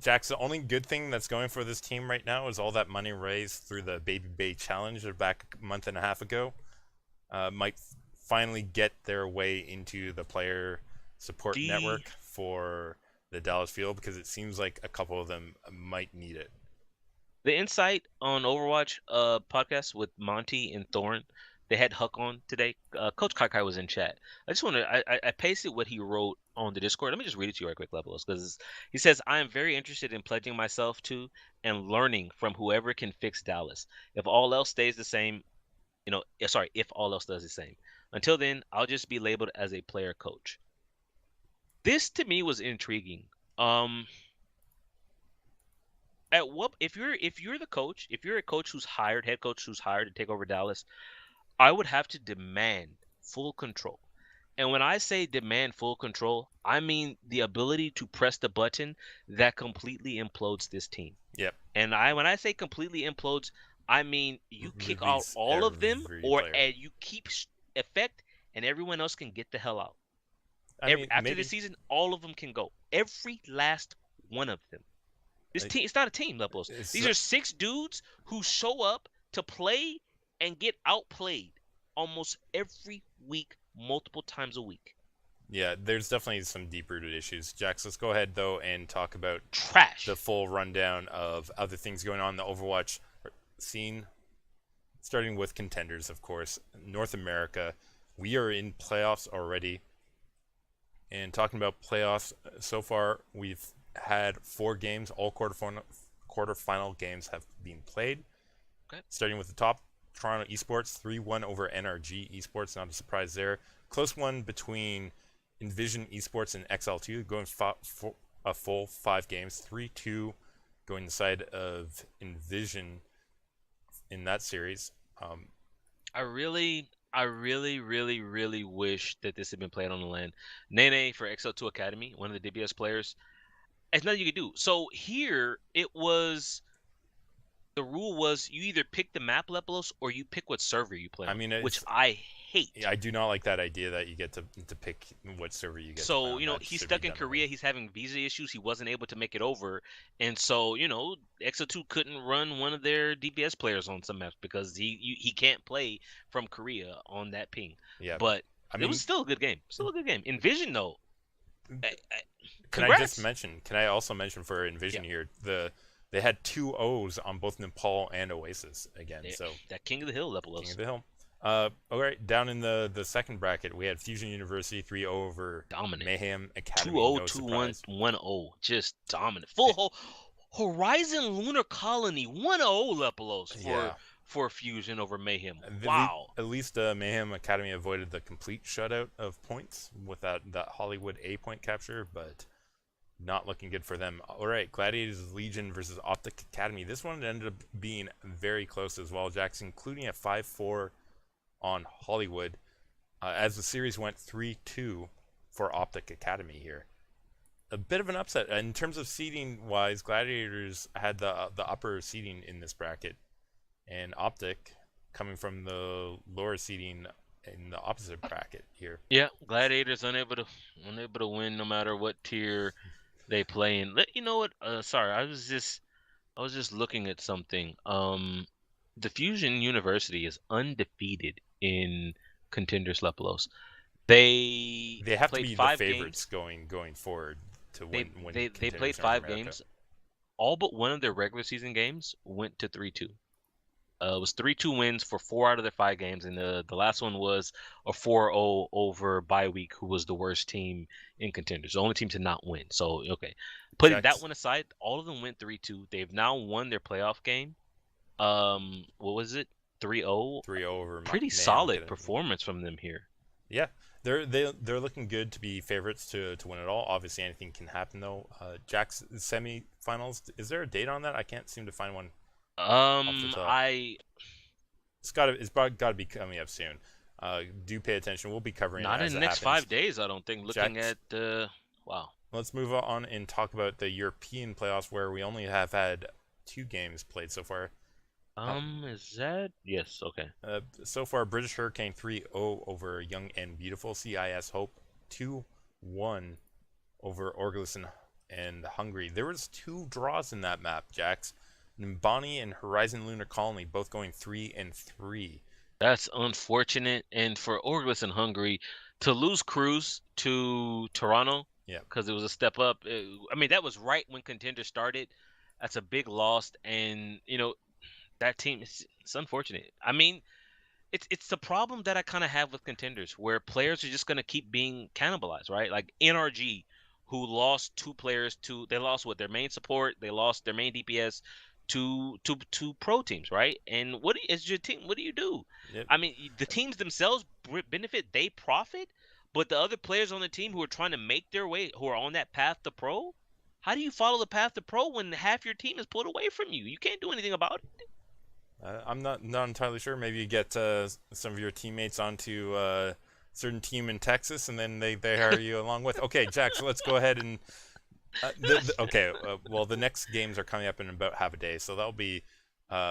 Jax, the only good thing that's going for this team right now is all that money raised through the Baby Bay Challenge back a month and a half ago. Might finally get their way into the player support network for the Dallas Field, because it seems like a couple of them might need it. The Insight on Overwatch podcast with Monty and Thorn, they had Huck on today. Coach Kai was in chat. I just want to I pasted what he wrote on the Discord. Let me just read it to you right quick, Levelos, because he says, I am very interested in pledging myself to and learning from whoever can fix Dallas. If all else stays the same, if all else does the same. Until then, I'll just be labeled as a player coach. This to me was intriguing. At what if you're the coach, if you're a coach who's hired, head coach who's hired to take over Dallas, I would have to demand full control. And when I say demand full control, I mean the ability to press the button that completely implodes this team. Yep. And when I say completely implodes, I mean you kick out Release all of them, or player. you keep Effect, and everyone else can get the hell out. I mean, After maybe the season, all of them can go. Every last one of them. This team, it's not a team, Levelos. These are 6 dudes who show up to play and get outplayed almost every week, multiple times a week. Yeah, there's definitely some deep-rooted issues. Jax, let's go ahead, though, and talk about the full rundown of other things going on in the Overwatch scene. Starting with Contenders, of course. North America, we are in playoffs already. And talking about playoffs, so far we've had 4 games. All quarterfinal games have been played. Okay. Starting with the top, Toronto Esports 3-1 over NRG Esports. Not a surprise there. Close one between Envision Esports and XL2, going a full 5 games. 3-2 going the side of Envision in that series. I really, really wish that this had been played on the land. Nene for XL2 Academy, one of the DBS players. There's nothing you could do. So here the rule was you either pick the map, Lepelos, or you pick what server you play on. I mean, which I hate. I do not like that idea that you get to pick what server you get. So he's stuck in Korea. He's having visa issues. He wasn't able to make it over, and so XO2 couldn't run one of their DPS players on some maps because he can't play from Korea on that ping. Yeah, but it was still a good game. Envision though. Can I also mention for Envision here they had 2 O's on both Nepal and Oasis again. So that King of the Hill level. King of the Hill. All right, down in the second bracket, we had Fusion University 3-0 over dominant Mayhem Academy. 2-0, 2-1, 1-0, just dominant. Full Horizon Lunar Colony 1-0 Lepelos for Fusion over Mayhem. Wow. At least Mayhem Academy avoided the complete shutout of points with that Hollywood A point capture, but not looking good for them. All right, Gladiators Legion versus Optic Academy. This one ended up being very close as well, Jackson, including a 5-4 on Hollywood, as the series went 3-2 for Optic Academy here. A bit of an upset. In terms of seeding-wise, Gladiators had the upper seeding in this bracket, and Optic coming from the lower seeding in the opposite bracket here. Yeah, Gladiators unable to win no matter what tier they play in. You know what? Sorry, I was just looking at something. The Fusion University is undefeated in Contenders Lepelos. They They have to played be the 5 games. favorites going forward to They win they played Contenders North 5 games. America. All but one of their regular season games went to 3-2. It was 3-2 wins for 4 out of their 5 games, and the last one was a 4-0 over bye week, who was the worst team in Contenders, the only team to not win. So okay, putting that Jax one aside, all of them went 3-2. They've now won their playoff game. What was it? 3-0. 3-0 over Pretty Mayhem. solid performance from them here. Yeah, they're looking good to be favorites to win it all. Obviously, anything can happen though. Jack's semifinals. Is there a date on that? I can't seem to find one off the top. It's got to be coming up soon. Do pay attention. We'll be covering not it as in it the next happens. 5 days, I don't think. Looking Jax, at wow. Let's move on and talk about the European playoffs, where we only have had 2 games played so far. Is that yes? Okay. So far, British Hurricane 3-0 over Young and Beautiful. CIS Hope 2-1 over Orgulus and Hungary. There was 2 draws in that map, Jax. Nimbani and Horizon Lunar Colony both going 3-3. That's unfortunate, and for Orgulus and Hungary to lose Cruz to Toronto, Yeah, because it was a step up. I mean, that was right when Contender started. That's a big loss, and that team. It's unfortunate. I mean, it's the problem that I kind of have with Contenders, where players are just gonna keep being cannibalized, right? Like NRG, who lost 2 players to they lost what their main support, they lost their main DPS to pro teams, right? And as your team, what do you do? yep. I mean, the teams themselves benefit, they profit, but the other players on the team who are trying to make their way, who are on that path to pro, how do you follow the path to pro when half your team is pulled away from you? You can't do anything about it. I'm not entirely sure. Maybe you get some of your teammates onto a certain team in Texas, and then they hire you along with. Okay, Jack. So let's go ahead and. Well, the next games are coming up in about half a day, so that'll be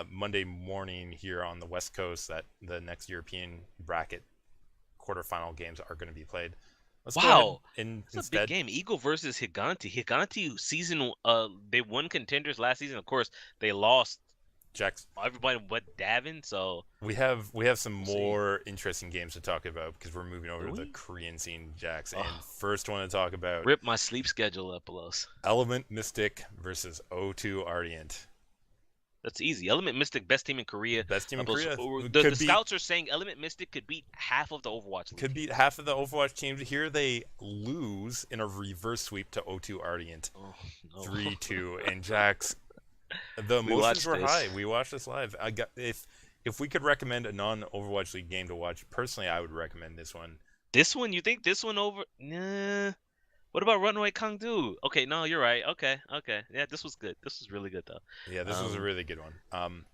Monday morning here on the West Coast. That the next European bracket quarterfinal games are going to be played. Let's go ahead Wow, and it's a big instead. game. Eagle versus Higanti. Higanti season, they won Contenders last season. Of course, they lost Jack's. everybody but Davin. So We have some we'll see. more interesting games to talk about because we're moving over Do to the we? Korean scene, Jax. And Oh, first one to talk about rip my sleep schedule up, Pelos. Element Mystic versus O2 Ardent. That's easy. Element Mystic, best team in Korea. Best team in Pelos, Korea. the scouts are saying Element Mystic could beat half of the Overwatch League. Could beat half of the Overwatch teams. Here they lose in a reverse sweep to O2 Ardent. Oh, no. 3-2. And Jax, the emotions were high. We watched this live. If we could recommend a non-Overwatch League game to watch, personally, I would recommend this one. This one, you think this one over? Nah. What about Runaway Kangdu? Okay, no, you're right. Okay. Yeah, this was good. This was really good, though. Yeah, this was a really good one.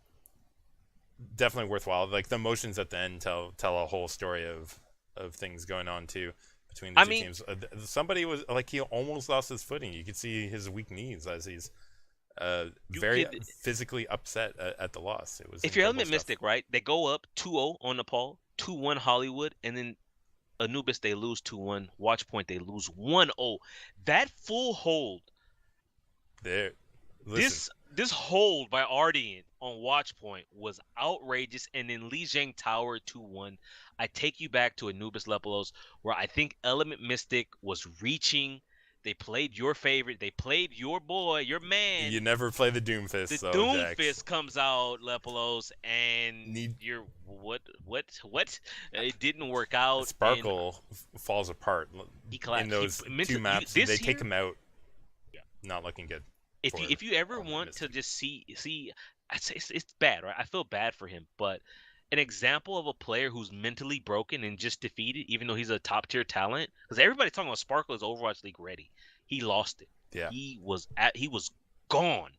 Definitely worthwhile. Like the emotions at the end tell a whole story of things going on too between the two teams. Somebody was like he almost lost his footing. You could see his weak knees as he's very physically upset at the loss. It was if you're Element Mystic, right? They go up 2-0 on Nepal, 2-1 Hollywood, and then Anubis they lose 2-1. Watchpoint they lose 1-0. That full hold. There. This hold by Ardian on Watchpoint was outrageous, and then Li Zhang Tower 2-1. I take you back to Anubis Lepelos, where I think Element Mystic was reaching. They played your favorite. They played your boy, your man. You never play the Doomfist. The so, Doomfist comes out, Lepelos, and you're what? It didn't work out. Sparkle falls apart in those 2 maps. They take him out. Yeah, not looking good. If you ever want to just see, it's bad, right? I feel bad for him, but an example of a player who's mentally broken and just defeated, even though he's a top tier talent, because everybody's talking about Sparkle is Overwatch League ready. He lost it. Yeah, he was gone.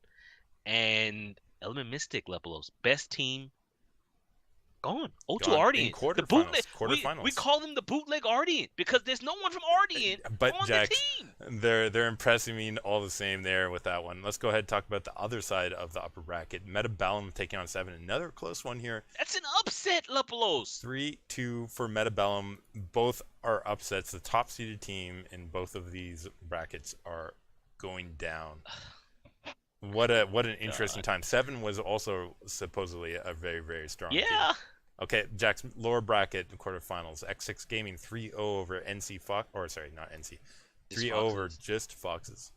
And Element Mystic Lepelos, best team, gone. O2 Ardian. Quarterfinals. We call them the bootleg Ardian because there's no one from Ardian on the team. They're impressing me all the same there with that one. Let's go ahead and talk about the other side of the upper bracket. Metabellum taking on 7. Another close one here. That's an upset, Lepelos. 3-2 for Metabellum. Both are upsets. The top seeded team in both of these brackets are going down. What an interesting time. 7 was also supposedly a very, very strong team. Okay, Jack's lower bracket quarterfinals. X6 Gaming 3-0 over NC Fox, or sorry, not NC. Just 3-0 over Foxes. just Foxes.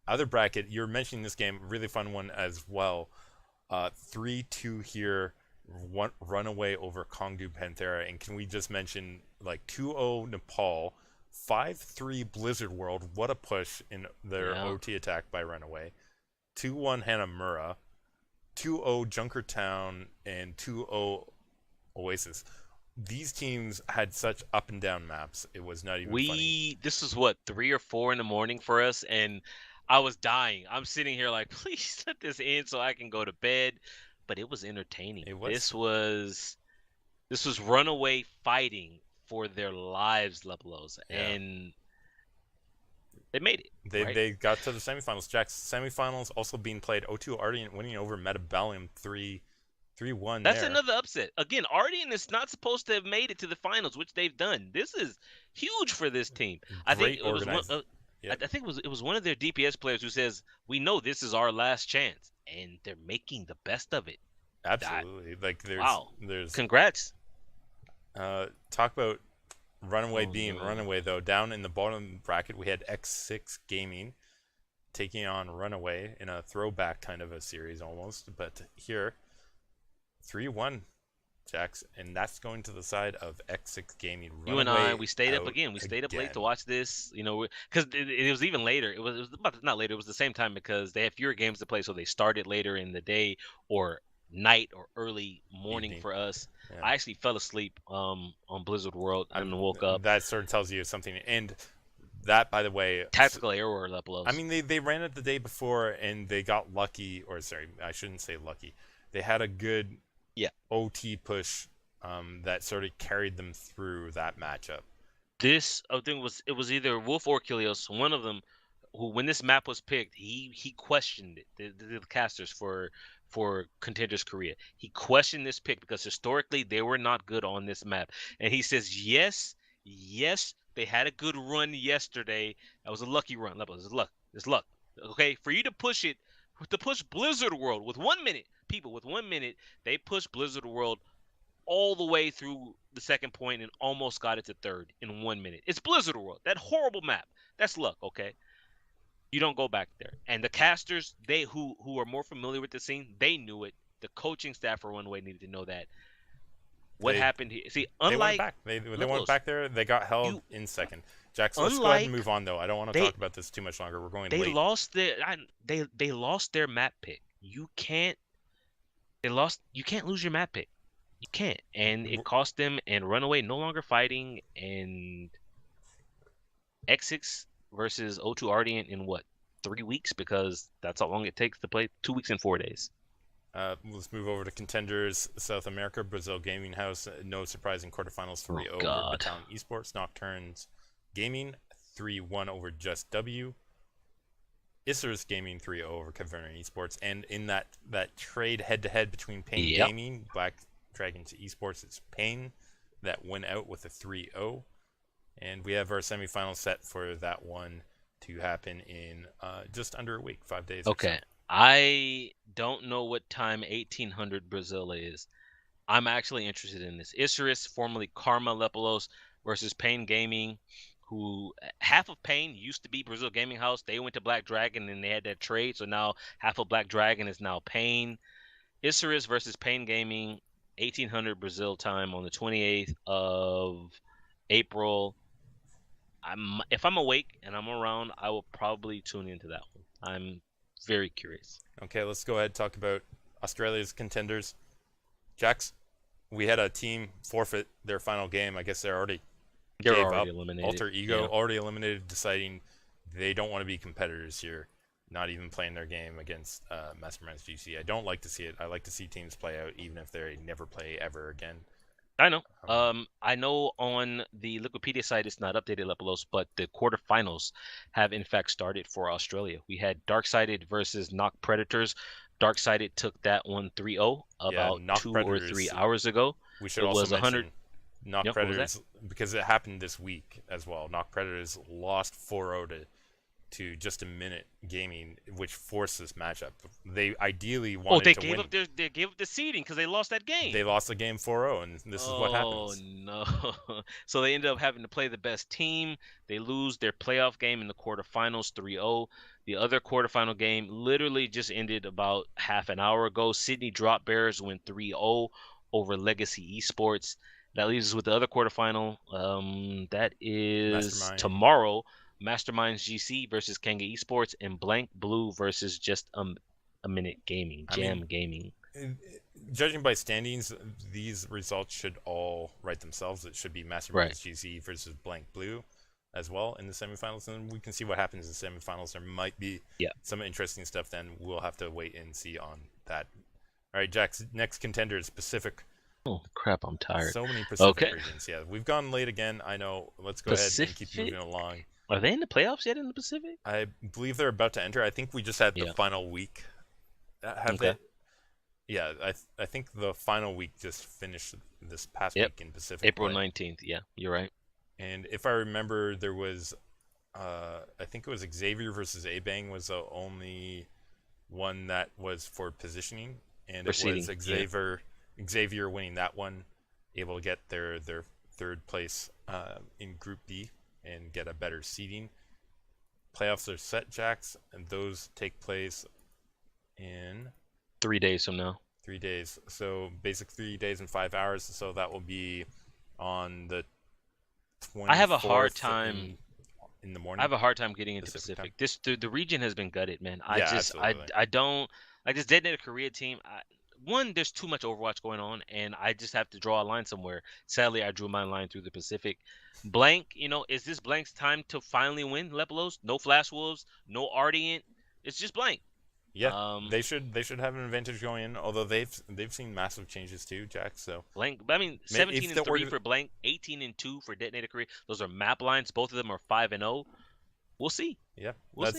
Other bracket, you're mentioning this game, really fun one as well. 3-2 here, runaway over Kongdu Panthera, and can we just mention like 2-0 Nepal, 5-3 Blizzard World. What a push in their Yeah. OT attack by runaway. 2-1 Hanamura, 2-0 Junkertown, and 2-0 Oasis. These teams had such up and down maps. It was not even funny. This was what, 3 or 4 in the morning for us, and I was dying. I'm sitting here like, please let this end so I can go to bed. But it was entertaining. It was, This was runaway fighting for their lives, Lepelos, yeah. and they made it, They right? they got to the semifinals. Jack's semifinals also being played. O2 Ardent winning over Metabellium 3-1 That's there. another upset. Again, Ardian is not supposed to have made it to the finals, which they've done. This is huge for this team. I think Great it was one. organized. Yep. I think it was one of their DPS players who says, "We know this is our last chance," and they're making the best of it. Absolutely. Like Wow! there's Congrats. talk about runaway Oh being no. runaway though. Down in the bottom bracket we had X6 Gaming taking on Runaway in a throwback kind of a series almost, but here 3-1 Jax, and that's going to the side of X6 Gaming. You and I, Runaway we stayed up out again. We stayed up late to again. watch this. You know, because it was even later. It was about not later. It was the same time because they had fewer games to play, so they started later in the day or night or early morning Evening. for us. Yeah. I actually fell asleep on Blizzard World and woke up. That sort of tells you something. And that, by the way, Tactical error level. I mean, they ran it the day before and they got lucky, or sorry, I shouldn't say lucky. They had a good Yeah. OT push that sort of carried them through that matchup. This I think it was either Wolf or Kilios, one of them, who when this map was picked, he questioned it. The casters for Contenders Korea, he questioned this pick because historically they were not good on this map, and he says yes, they had a good run yesterday. That was a lucky run. It's luck. It's luck. Okay, for you to push it, to push Blizzard World with 1 minute, people with 1 minute, they pushed Blizzard World all the way through the second point and almost got it to third in 1 minute. It's Blizzard World. That horrible map. That's luck, okay? You don't go back there. And the casters, they who are more familiar with the scene, they knew it. The coaching staff for Runway needed to know that. What happened here? See, They went unlike back. They went Levels, back there. They got held you in second. Jax, let's go ahead and move on though. I don't want to they talk about this too much longer. We're going they late. lost they lost their map pick. You can't lose your map pick. You can't. And it cost them, and Runaway no longer fighting, and X6 versus O2 Ardian in what, 3 weeks? Because that's how long it takes to play. 2 weeks and 4 days. Let's move over to Contenders South America. Brazil Gaming House, no surprise in quarterfinals, 3-0 over Baton Esports. Nocturnes Gaming 3-1 over Just W. Isers Gaming 3-0 over Caverna Esports. And in that trade head-to-head between Pain Gaming, Black Dragons Esports, it's Pain that went out with a 3-0. And we have our semifinal set for that one to happen in just under a week, 5 days. Okay. I don't know what time 1800 Brazil is. I'm actually interested in this. Isris, formerly Karma Lepelos, versus Pain Gaming, who half of Pain used to be Brazil Gaming House. They went to Black Dragon and they had that trade, so now half of Black Dragon is now Pain. Isris versus Pain Gaming, 1800 Brazil time on the 28th of April. If I'm awake and I'm around, I will probably tune into that one. I'm very curious. Okay, let's go ahead and talk about Australia's contenders. Jax, we had a team forfeit their final game. I guess they're already eliminated. Alter Ego already eliminated, deciding they don't want to be competitors here, not even playing their game against Masterminds GC. I don't like to see it. I like to see teams play out even if they never play ever again. I know. I know on the Liquipedia site it's not updated, Lepelos, but the quarterfinals have in fact started for Australia. We had Darksided versus Knock Predators. Darksided took that one 3-0 about 2 or 3 hours ago. We should also mention Knock Predators because it happened this week as well. Knock Predators lost 4-0 to to just a minute gaming, which forced this matchup. They ideally Oh, wanted they to gave win. up they gave up the seeding because they lost that game. They lost the game 4-0, and this is what Oh happens. no! So they ended up having to play the best team. They lose their playoff game in the quarterfinals 3-0. The other quarterfinal game literally just ended about half an hour ago. Sydney Drop Bears win 3-0 over Legacy Esports. That leaves us with the other quarterfinal. That is Mastermind. tomorrow. Masterminds GC versus Kanga Esports and Blank Blue versus just a minute gaming, Jam Gaming. Judging by standings, these results should all write themselves. It should be Masterminds Right. GC versus Blank Blue as well in the semifinals, and we can see what happens in the semifinals. There might be some interesting stuff then. We'll have to wait and see on that. All right, Jack's next contender is Pacific. Oh crap, I'm tired. So many Pacific Okay. regions. Yeah, we've gone late again. I know. Let's go ahead and keep moving along. Are they in the playoffs yet in the Pacific? I believe they're about to enter. I think we just had the final week. Have they? Yeah, I think the final week just finished this past week in Pacific. April 19th. Yeah, you're right. And if I remember, there was, I think it was Xavier versus A-Bang was the only one that was for positioning, and it was Xavier winning that one, able to get their third place in Group B and get a better seeding. Playoffs are set, Jax, and those take place in 3 days from now. 3 days. So basic 3 days and 5 hours. So that will be on the 24th. I have a hard time in the morning. I have a hard time getting into Pacific. The region has been gutted, man. I don't like this Dead Net Korea team. One, there's too much Overwatch going on, and I just have to draw a line somewhere. Sadly, I drew my line through the Pacific. Blank, is this Blank's time to finally win Lepelos? No Flash Wolves, no Ardiant. It's just Blank. Yeah, they should have an advantage going in. Although they've seen massive changes too, Jack. So Blank, I mean, 17-3 for Blank, 18-2 for Detonator Korea. Those are map lines. Both of them are 5-0. We'll see. Yeah,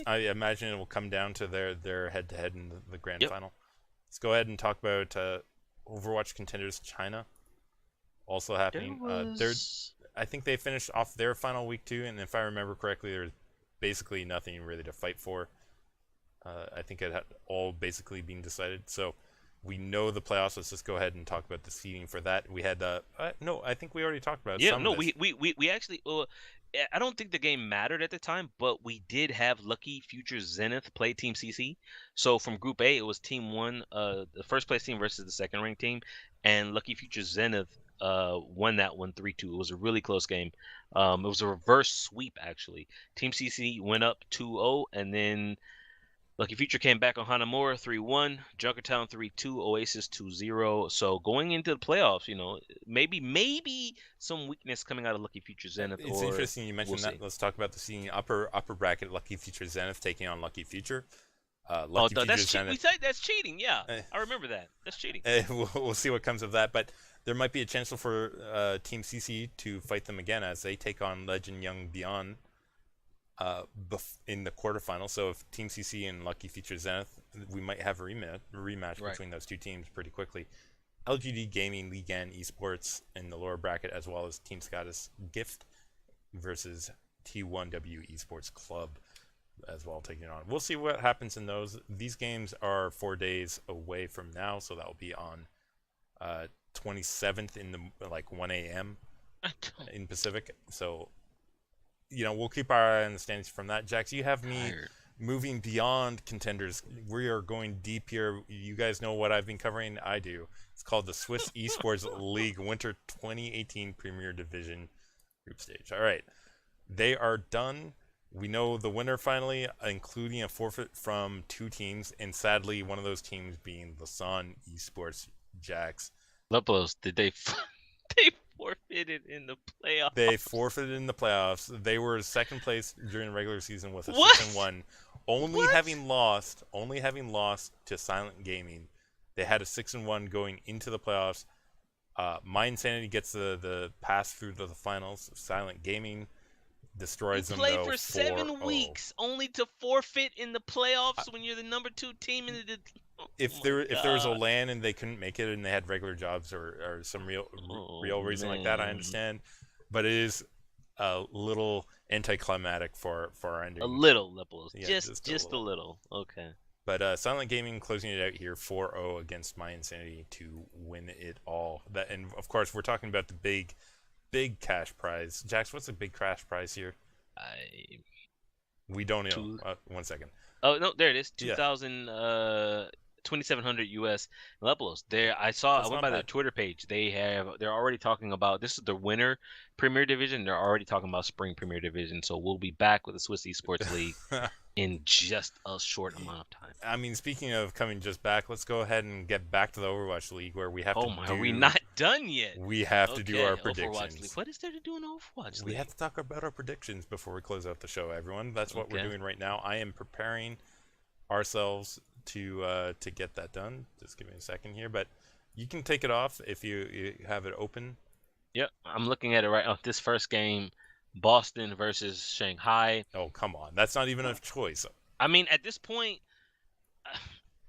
I imagine it will come down to their head-to-head in the grand final. Let's go ahead and talk about Overwatch Contenders China. Also happening. I think they finished off their final week too, and if I remember correctly, there's basically nothing really to fight for. I think it had all basically been decided. So we know the playoffs. Let's just go ahead and talk about the seeding for that. We had no, I think we already talked about. Yeah, no, we actually. I don't think the game mattered at the time, but we did have Lucky Future Zenith play Team CC. So from Group A, it was Team 1, the first place team versus the second ranked team, and Lucky Future Zenith won that one 3-2. It was a really close game. It was a reverse sweep actually. Team CC went up 2-0, and then Lucky Future came back on Hanamura 3-1, Junkertown 3-2, Oasis 2-0. So going into the playoffs, maybe some weakness coming out of Lucky Future Zenith. It's interesting you mentioned that. Let's talk about the seeding upper bracket. Lucky Future Zenith taking on Lucky Future. That's cheating. Yeah, I remember that. That's cheating. We'll see what comes of that, but there might be a chance for Team CC to fight them again as they take on Legend Young Beyond. In the quarterfinal. So if Team CC and Lucky Future Zenith, we might have a rematch between those two teams pretty quickly. LGD Gaming, Ligan Esports in the lower bracket, as well as Team Scottish Gift versus T1W Esports Club as well, taking it on. We'll see what happens in those. These games are 4 days away from now, so that will be on 27th in the 1 a.m. in Pacific. So we'll keep our eye on the standings from that. Jax, you have me moving beyond contenders. We are going deep here. You guys know what I've been covering. I do. It's called the Swiss Esports League Winter 2018 Premier Division Group Stage. All right. They are done. We know the winner finally, including a forfeit from two teams, and sadly, one of those teams being Lasan Esports. Jax. Lepelos, did they forfeited in the playoffs? They forfeited in the playoffs. They were second place during the regular season with a 6-1. Only having lost to Silent Gaming. They had a 6-1 going into the playoffs. My Insanity gets the pass through to the finals. Silent Gaming destroys them. Played for 7 weeks only to forfeit in the playoffs when you're the number 2 team in the. If there was a LAN and they couldn't make it and they had regular jobs or some real reason like that, I understand. But it is a little anticlimactic for our A ending. little, Lippos. Yeah, Just a little. Okay. But Silent Gaming closing it out here 4-0 against My Insanity to win it all. And of course we're talking about the big cash prize. Jax, what's the big cash prize here? I We don't know. two. 1 second. Oh no, there it is. Yeah, 2,700 US Lepelos. There, I that's went not by their bad. Twitter page. They're already talking about this is the winter Premier Division. They're already talking about spring Premier Division. So we'll be back with the Swiss Esports League in just a short amount of time. I mean, speaking of coming just back, let's go ahead and get back to the Overwatch League where we have Oh to my, do. are we not done yet? We have to do our Okay, Overwatch League. predictions. What is there to do in Overwatch We League? have to talk about our predictions before we close out the show, everyone. That's what we're Okay. doing right now. I am preparing ourselves to get that done. Just give me a second here, but you can take it off if you have it open. Yep, I'm looking at it right now. This first game, Boston versus Shanghai. Oh, come on. That's not even a choice. I mean, at this point,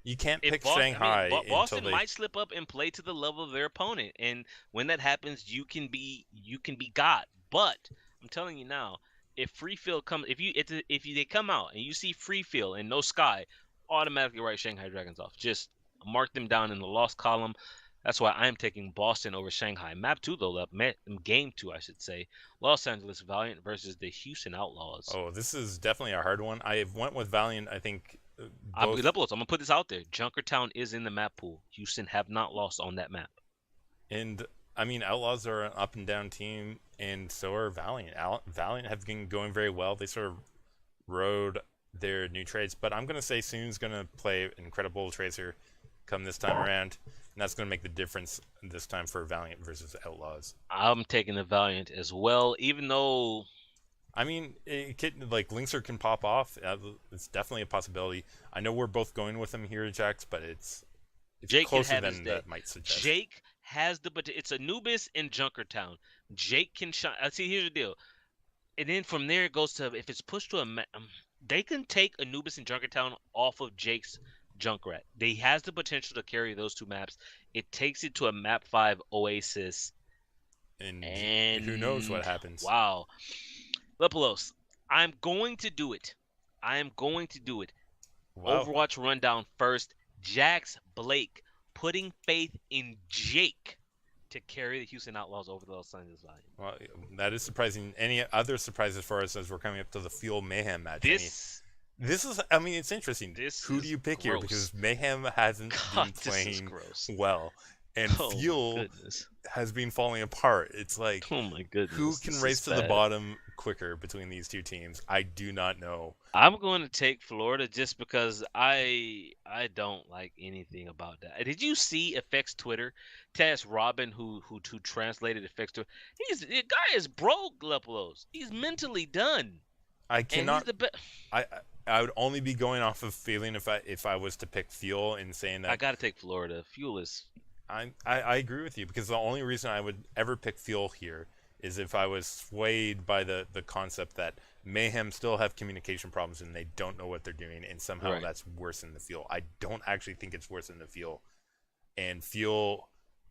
You can't if pick Boston, Shanghai until Boston they. might slip up and play to the level of their opponent, and when that happens, you can be God. But I'm telling you now, if Free Field comes, if they come out and you see Free Field and no Sky, automatically write Shanghai Dragons off. Just mark them down in the loss column. That's why I'm taking Boston over Shanghai. Map 2, though, game 2, I should say. Los Angeles Valiant versus the Houston Outlaws. Oh, this is definitely a hard one. I went with Valiant, I think. I'm Both. going to put this out there. Junkertown is in the map pool. Houston have not lost on that map. And I mean, Outlaws are an up and down team, and so are Valiant. Valiant have been going very well. They sort of rode their new trades, but I'm gonna say Soon's gonna play Incredible Tracer come this time around, and that's gonna make the difference this time for Valiant versus Outlaws. I'm taking the Valiant as well, even though I mean, like Linkser can pop off. It's definitely a possibility. I know we're both going with him here, Jax, but it's Jake can closer have his than day. that might suggest. Jake has the potential. It's Anubis and Junkertown. Jake can shine. See, here's the deal. And then from there it goes to if it's pushed to they can take Anubis and Junkertown off of Jake's Junkrat. They has the potential to carry those two maps. It takes it to a map 5 Oasis. And who knows what happens. Wow. Lepelos, I'm going to do it. I am going to do it. Wow. Overwatch rundown first. Jax Blake putting faith in Jake to carry the Houston Outlaws over the Los Angeles Valiant. Well, that is surprising. Any other surprises for us as we're coming up to the Fuel Mayhem match? This is, I mean, it's interesting. Who do you pick here? gross. Because Mayhem hasn't been playing well, and Fuel has been falling apart. It's like, oh my goodness, who can race to the bottom quicker between these two teams? I do not know. I'm going to take Florida just because I don't like anything about that. Did you see Effects Twitter? Tess Robin, who translated Effects Twitter, the guy is broke, Lepelos. He's mentally done. I cannot. I would only be going off of feeling if I was to pick Fuel and saying that I got to take Florida. Fuel is. I agree with you because the only reason I would ever pick Fuel here is if I was swayed by the concept that Mayhem still have communication problems and they don't know what they're doing, and somehow that's worse than the Fuel. I don't actually think it's worse than the Fuel. And Fuel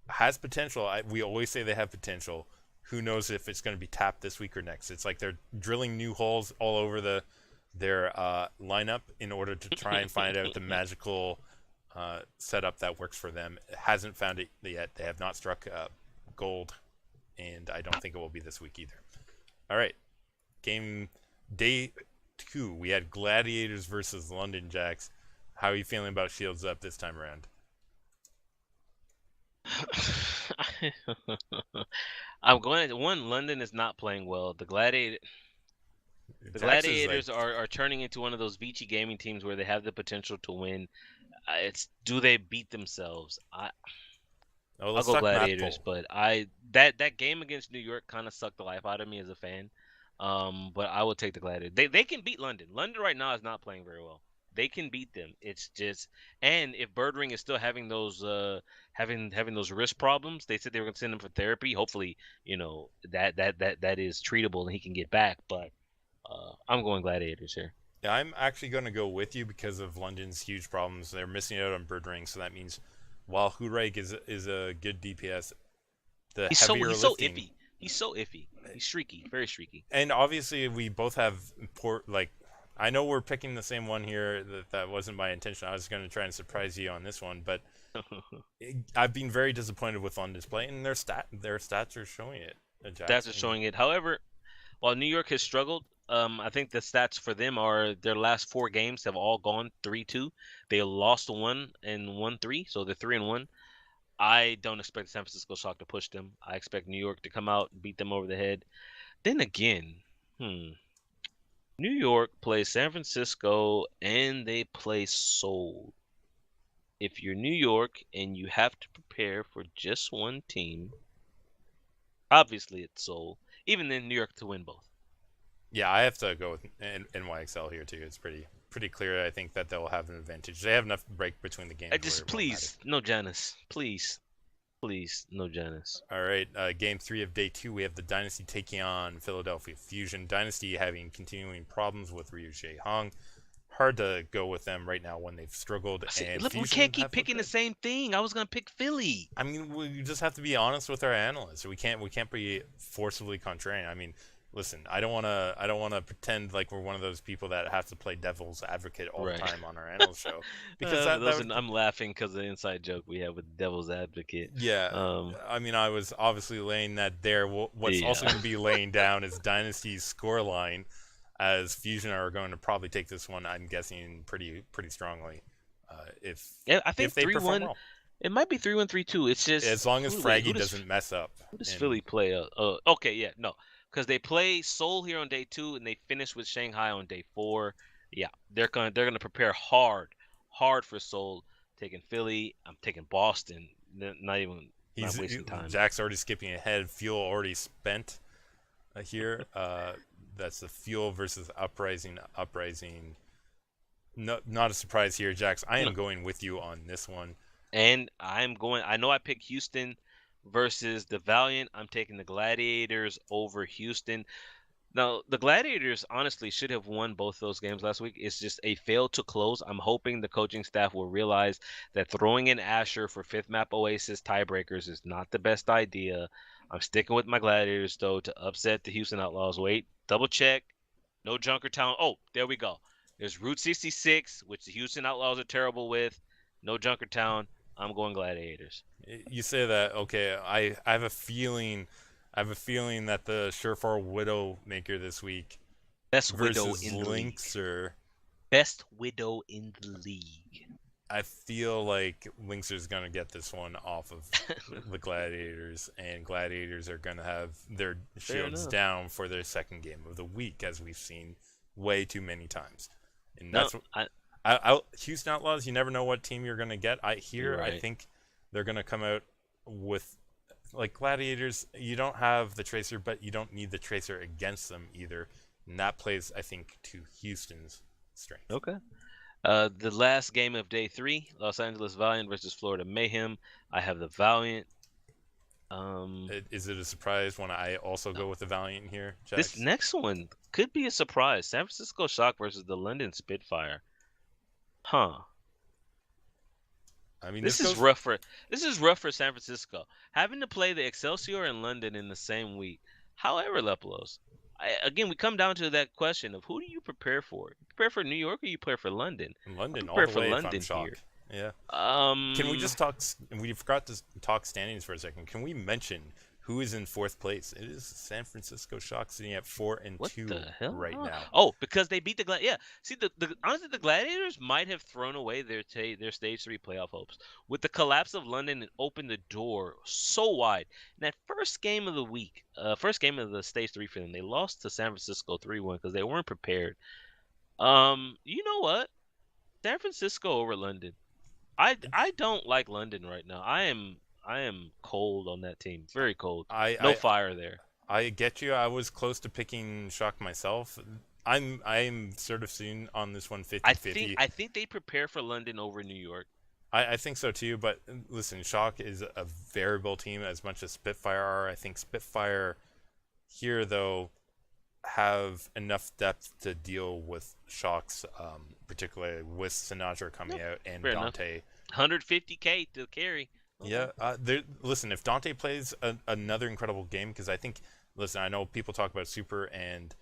has potential. We always say they have potential. Who knows if it's going to be tapped this week or next? It's like they're drilling new holes all over their lineup in order to try and find out the magical setup that works for them. It hasn't found it yet. They have not struck gold, and I don't think it will be this week either. All right, game day 2. We had Gladiators versus London Jacks. How are you feeling about Shields Up this time around? I'm going to London is not playing well. The Gladiators are turning into one of those Vici gaming teams where they have the potential to win. Do they beat themselves? I'll go Gladiators, but that game against New York kind of sucked the life out of me as a fan. But I will take the Gladiators. They can beat London. London right now is not playing very well. They can beat them. It's just, and if Birdring is still having those having those wrist problems, they said they were going to send him for therapy. Hopefully, that is treatable and he can get back. But I'm going Gladiators here. Yeah, I'm actually going to go with you because of London's huge problems. They're missing out on Birdring, so that means while Hurek is a good DPS, he's so iffy. He's so iffy. He's streaky, very streaky. And obviously, we both have poor. Like, I know we're picking the same one here. That wasn't my intention. I was going to try and surprise you on this one, but I've been very disappointed with London's play, and their stats are showing it. Stats are showing it. However, while New York has struggled, I think the stats for them are their last 4 games have all gone 3-2. They lost 1 and won 3, so they're 3-1. I don't expect San Francisco Shock to push them. I expect New York to come out and beat them over the head. Then again, New York plays San Francisco and they play Seoul. If you're New York and you have to prepare for just one team, obviously it's Seoul. Even then, New York to win both. Yeah, I have to go with NYXL here too. It's pretty clear. I think that they'll have an advantage. They have enough break between the games. Please, no Janus. Please, no Janus. All right, game 3 of day 2, we have the Dynasty taking on Philadelphia Fusion. Dynasty having continuing problems with Ryu Jae-hong. Hard to go with them right now when they've struggled. And look, we can't keep picking the same thing. I was gonna pick Philly. I mean, we just have to be honest with our analysts. We can't be forcibly contrarian. I mean, listen, I don't want to pretend like we're one of those people that have to play devil's advocate all the time on our analyst show, because I'm laughing because of the inside joke we have with devil's advocate. Yeah, I mean, I was obviously laying that there. What's also going to be laying down is Dynasty's score line, as Fusion are going to probably take this one, I'm guessing, pretty strongly. I think 3-1. Well. It might be 3-1, 3-2. It's just as long as Fraggy doesn't mess up. Who does Philly play? Okay, yeah, no. Because they play Seoul here on day 2 and they finish with Shanghai on day 4. Yeah, they're gonna prepare hard for Seoul. Taking Philly, I'm taking Boston. Not wasting time. Jack's already skipping ahead. Fuel already spent here. That's the Fuel versus Uprising. No, not a surprise here, Jax. I am going with you on this one. And I know I picked Houston versus the Valiant. I'm taking the Gladiators over Houston. Now, the Gladiators honestly should have won both those games last week. It's just a fail to close. I'm hoping the coaching staff will realize that throwing in Asher for 5th map Oasis tiebreakers is not the best idea. I'm sticking with my Gladiators, though, to upset the Houston Outlaws. Wait, double check. No Junkertown. Oh, there we go. There's Route 66, which the Houston Outlaws are terrible with. No Junkertown. I'm going Gladiators. You say that, okay. I have a feeling that the surefire Widowmaker this week best versus Widow in the Lynxer. Best Widow in the league. I feel like Lynxer's going to get this one off of the Gladiators, and Gladiators are going to have their shields down for their second game of the week, as we've seen way too many times. And that's Houston Outlaws, you never know what team you're going to get. I think they're going to come out with, like, Gladiators, you don't have the Tracer, but you don't need the Tracer against them either. And that plays, I think, to Houston's strength. Okay. The last game of day 3, Los Angeles Valiant versus Florida Mayhem. I have the Valiant. Is it a surprise when I also go with the Valiant here, Jax? This next one could be a surprise. San Francisco Shock versus the London Spitfire. Huh. I mean, this is rough for San Francisco. Having to play the Excelsior and London in the same week. However, Lepelos, again, we come down to that question of who do you prepare for? You prepare for New York or you prepare for London? London, all the way if I'm shocked. Yeah. Can we just talk? We forgot to talk standings for a second. Can we mention who is in 4th place? It is San Francisco Shock sitting at 4-2 right now. Oh, because they beat the Gladiators. Yeah. See, honestly, the Gladiators might have thrown away their stage 3 playoff hopes. With the collapse of London, it opened the door so wide. In that first game of the week, first game of the stage 3 for them, they lost to San Francisco 3-1 because they weren't prepared. You know what? San Francisco over London. I don't like London right now. I am cold on that team. Very cold. No fire there. I get you. I was close to picking Shock myself. I'm sort of soon on this one 50-50. I think they prepare for London over New York. I think so too, but listen, Shock is a variable team as much as Spitfire are. I think Spitfire here, though, have enough depth to deal with Shock's, particularly with Sinatra coming out and Fair Dante. Enough. 150K to carry. Yeah. Listen, if Dante plays another incredible game, because I think, listen, I know people talk about Super and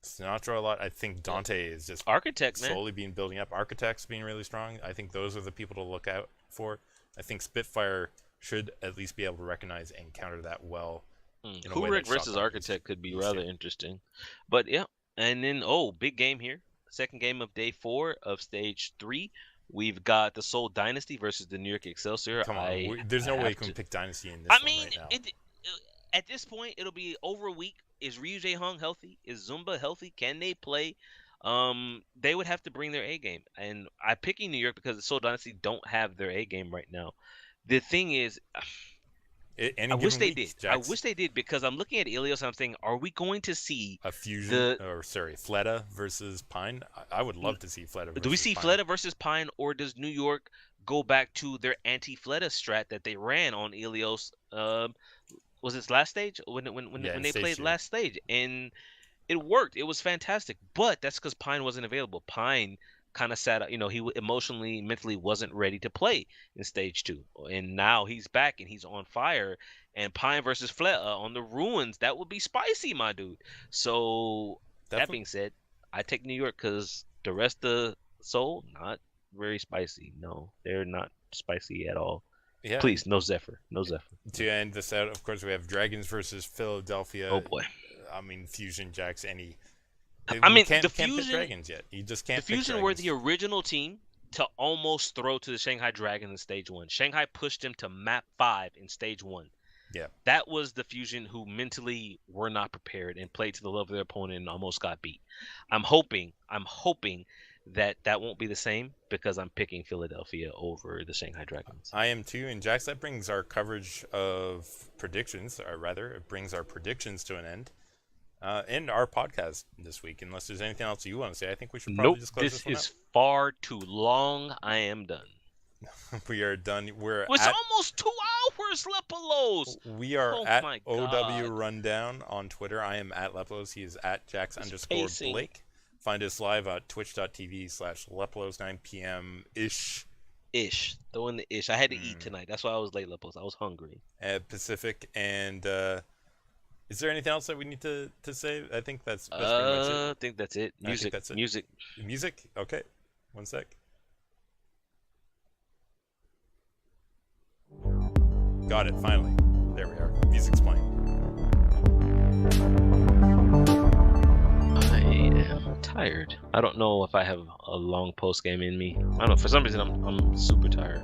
Sinatra a lot. I think Dante is just Architect, man. slowly being building up. Architects being really strong. I think those are the people to look out for. I think Spitfire should at least be able to recognize and counter that well. In a way that Kubrick versus Shotgun Architect could be used rather to. interesting. But yeah, and then big game here. Second game of day 4 of stage 3. We've got the Seoul Dynasty versus the New York Excelsior. Come on, there's I no way you have can to. pick Dynasty in this I one mean, right now. at this point, it'll be over a week. Is Ryu Jae Hong healthy? Is Zumba healthy? Can they play? They would have to bring their A game, and I'm picking New York because the Seoul Dynasty don't have their A game right now. The thing is, Any I wish given they week, did. I Jax, wish they did because I'm looking at Ilios and I'm thinking, are we going to see a fusion, the? or sorry, Fleta versus Pine. I would love to see Fleta versus Do we see Pine. Fleta versus Pine, or does New York go back to their anti-Fleta strat that they ran on Ilios? Was this last stage when Yeah, in they stage played 2. last stage, and it worked. It was fantastic, but that's because Pine wasn't available. Pine kind of sat, he emotionally, mentally wasn't ready to play in stage 2, and now he's back and he's on fire. And Pine versus Fleta on the ruins, that would be spicy, my dude. So that Definitely. being said, I take New York because the rest of Seoul not very spicy. No, they're not spicy at all. Yeah. Please, no Zephyr, no Zephyr. To end this out, of course, we have Dragons versus Philadelphia. Oh boy. I mean, Fusion Jacks. I mean, Can't the pick Fusion. Dragons yet. You just can't. The Fusion were the original team to almost throw to the Shanghai Dragons in stage 1. Shanghai pushed them to map 5 in stage 1. Yeah. That was the Fusion who mentally were not prepared and played to the level of their opponent and almost got beat. I'm hoping that won't be the same because I'm picking Philadelphia over the Shanghai Dragons. I am too, and Jax, that brings our coverage of predictions, or rather, it brings our predictions to an end. And our podcast this week. Unless there's anything else you want to say, I think we should probably just close this one is far too long. I am done. out. We are done. It's almost 2 hours, Lepalos. We are Oh at my OW God. Rundown on Twitter. I am at Leplos. He is at Jax_Blake. Find us live at twitch.tv/Leplos 9 p.m. ish. Throw in the ish. I had to eat tonight. That's why I was late, Lepos. I was hungry. At Pacific. And is there anything else that we need to say? I think that's pretty much it. I think that's it. Music. That's it. Music? Okay. One sec. Got it, finally. There we are. Music's playing. I am tired. I don't know if I have a long post game in me. I don't know. For some reason, I'm super tired.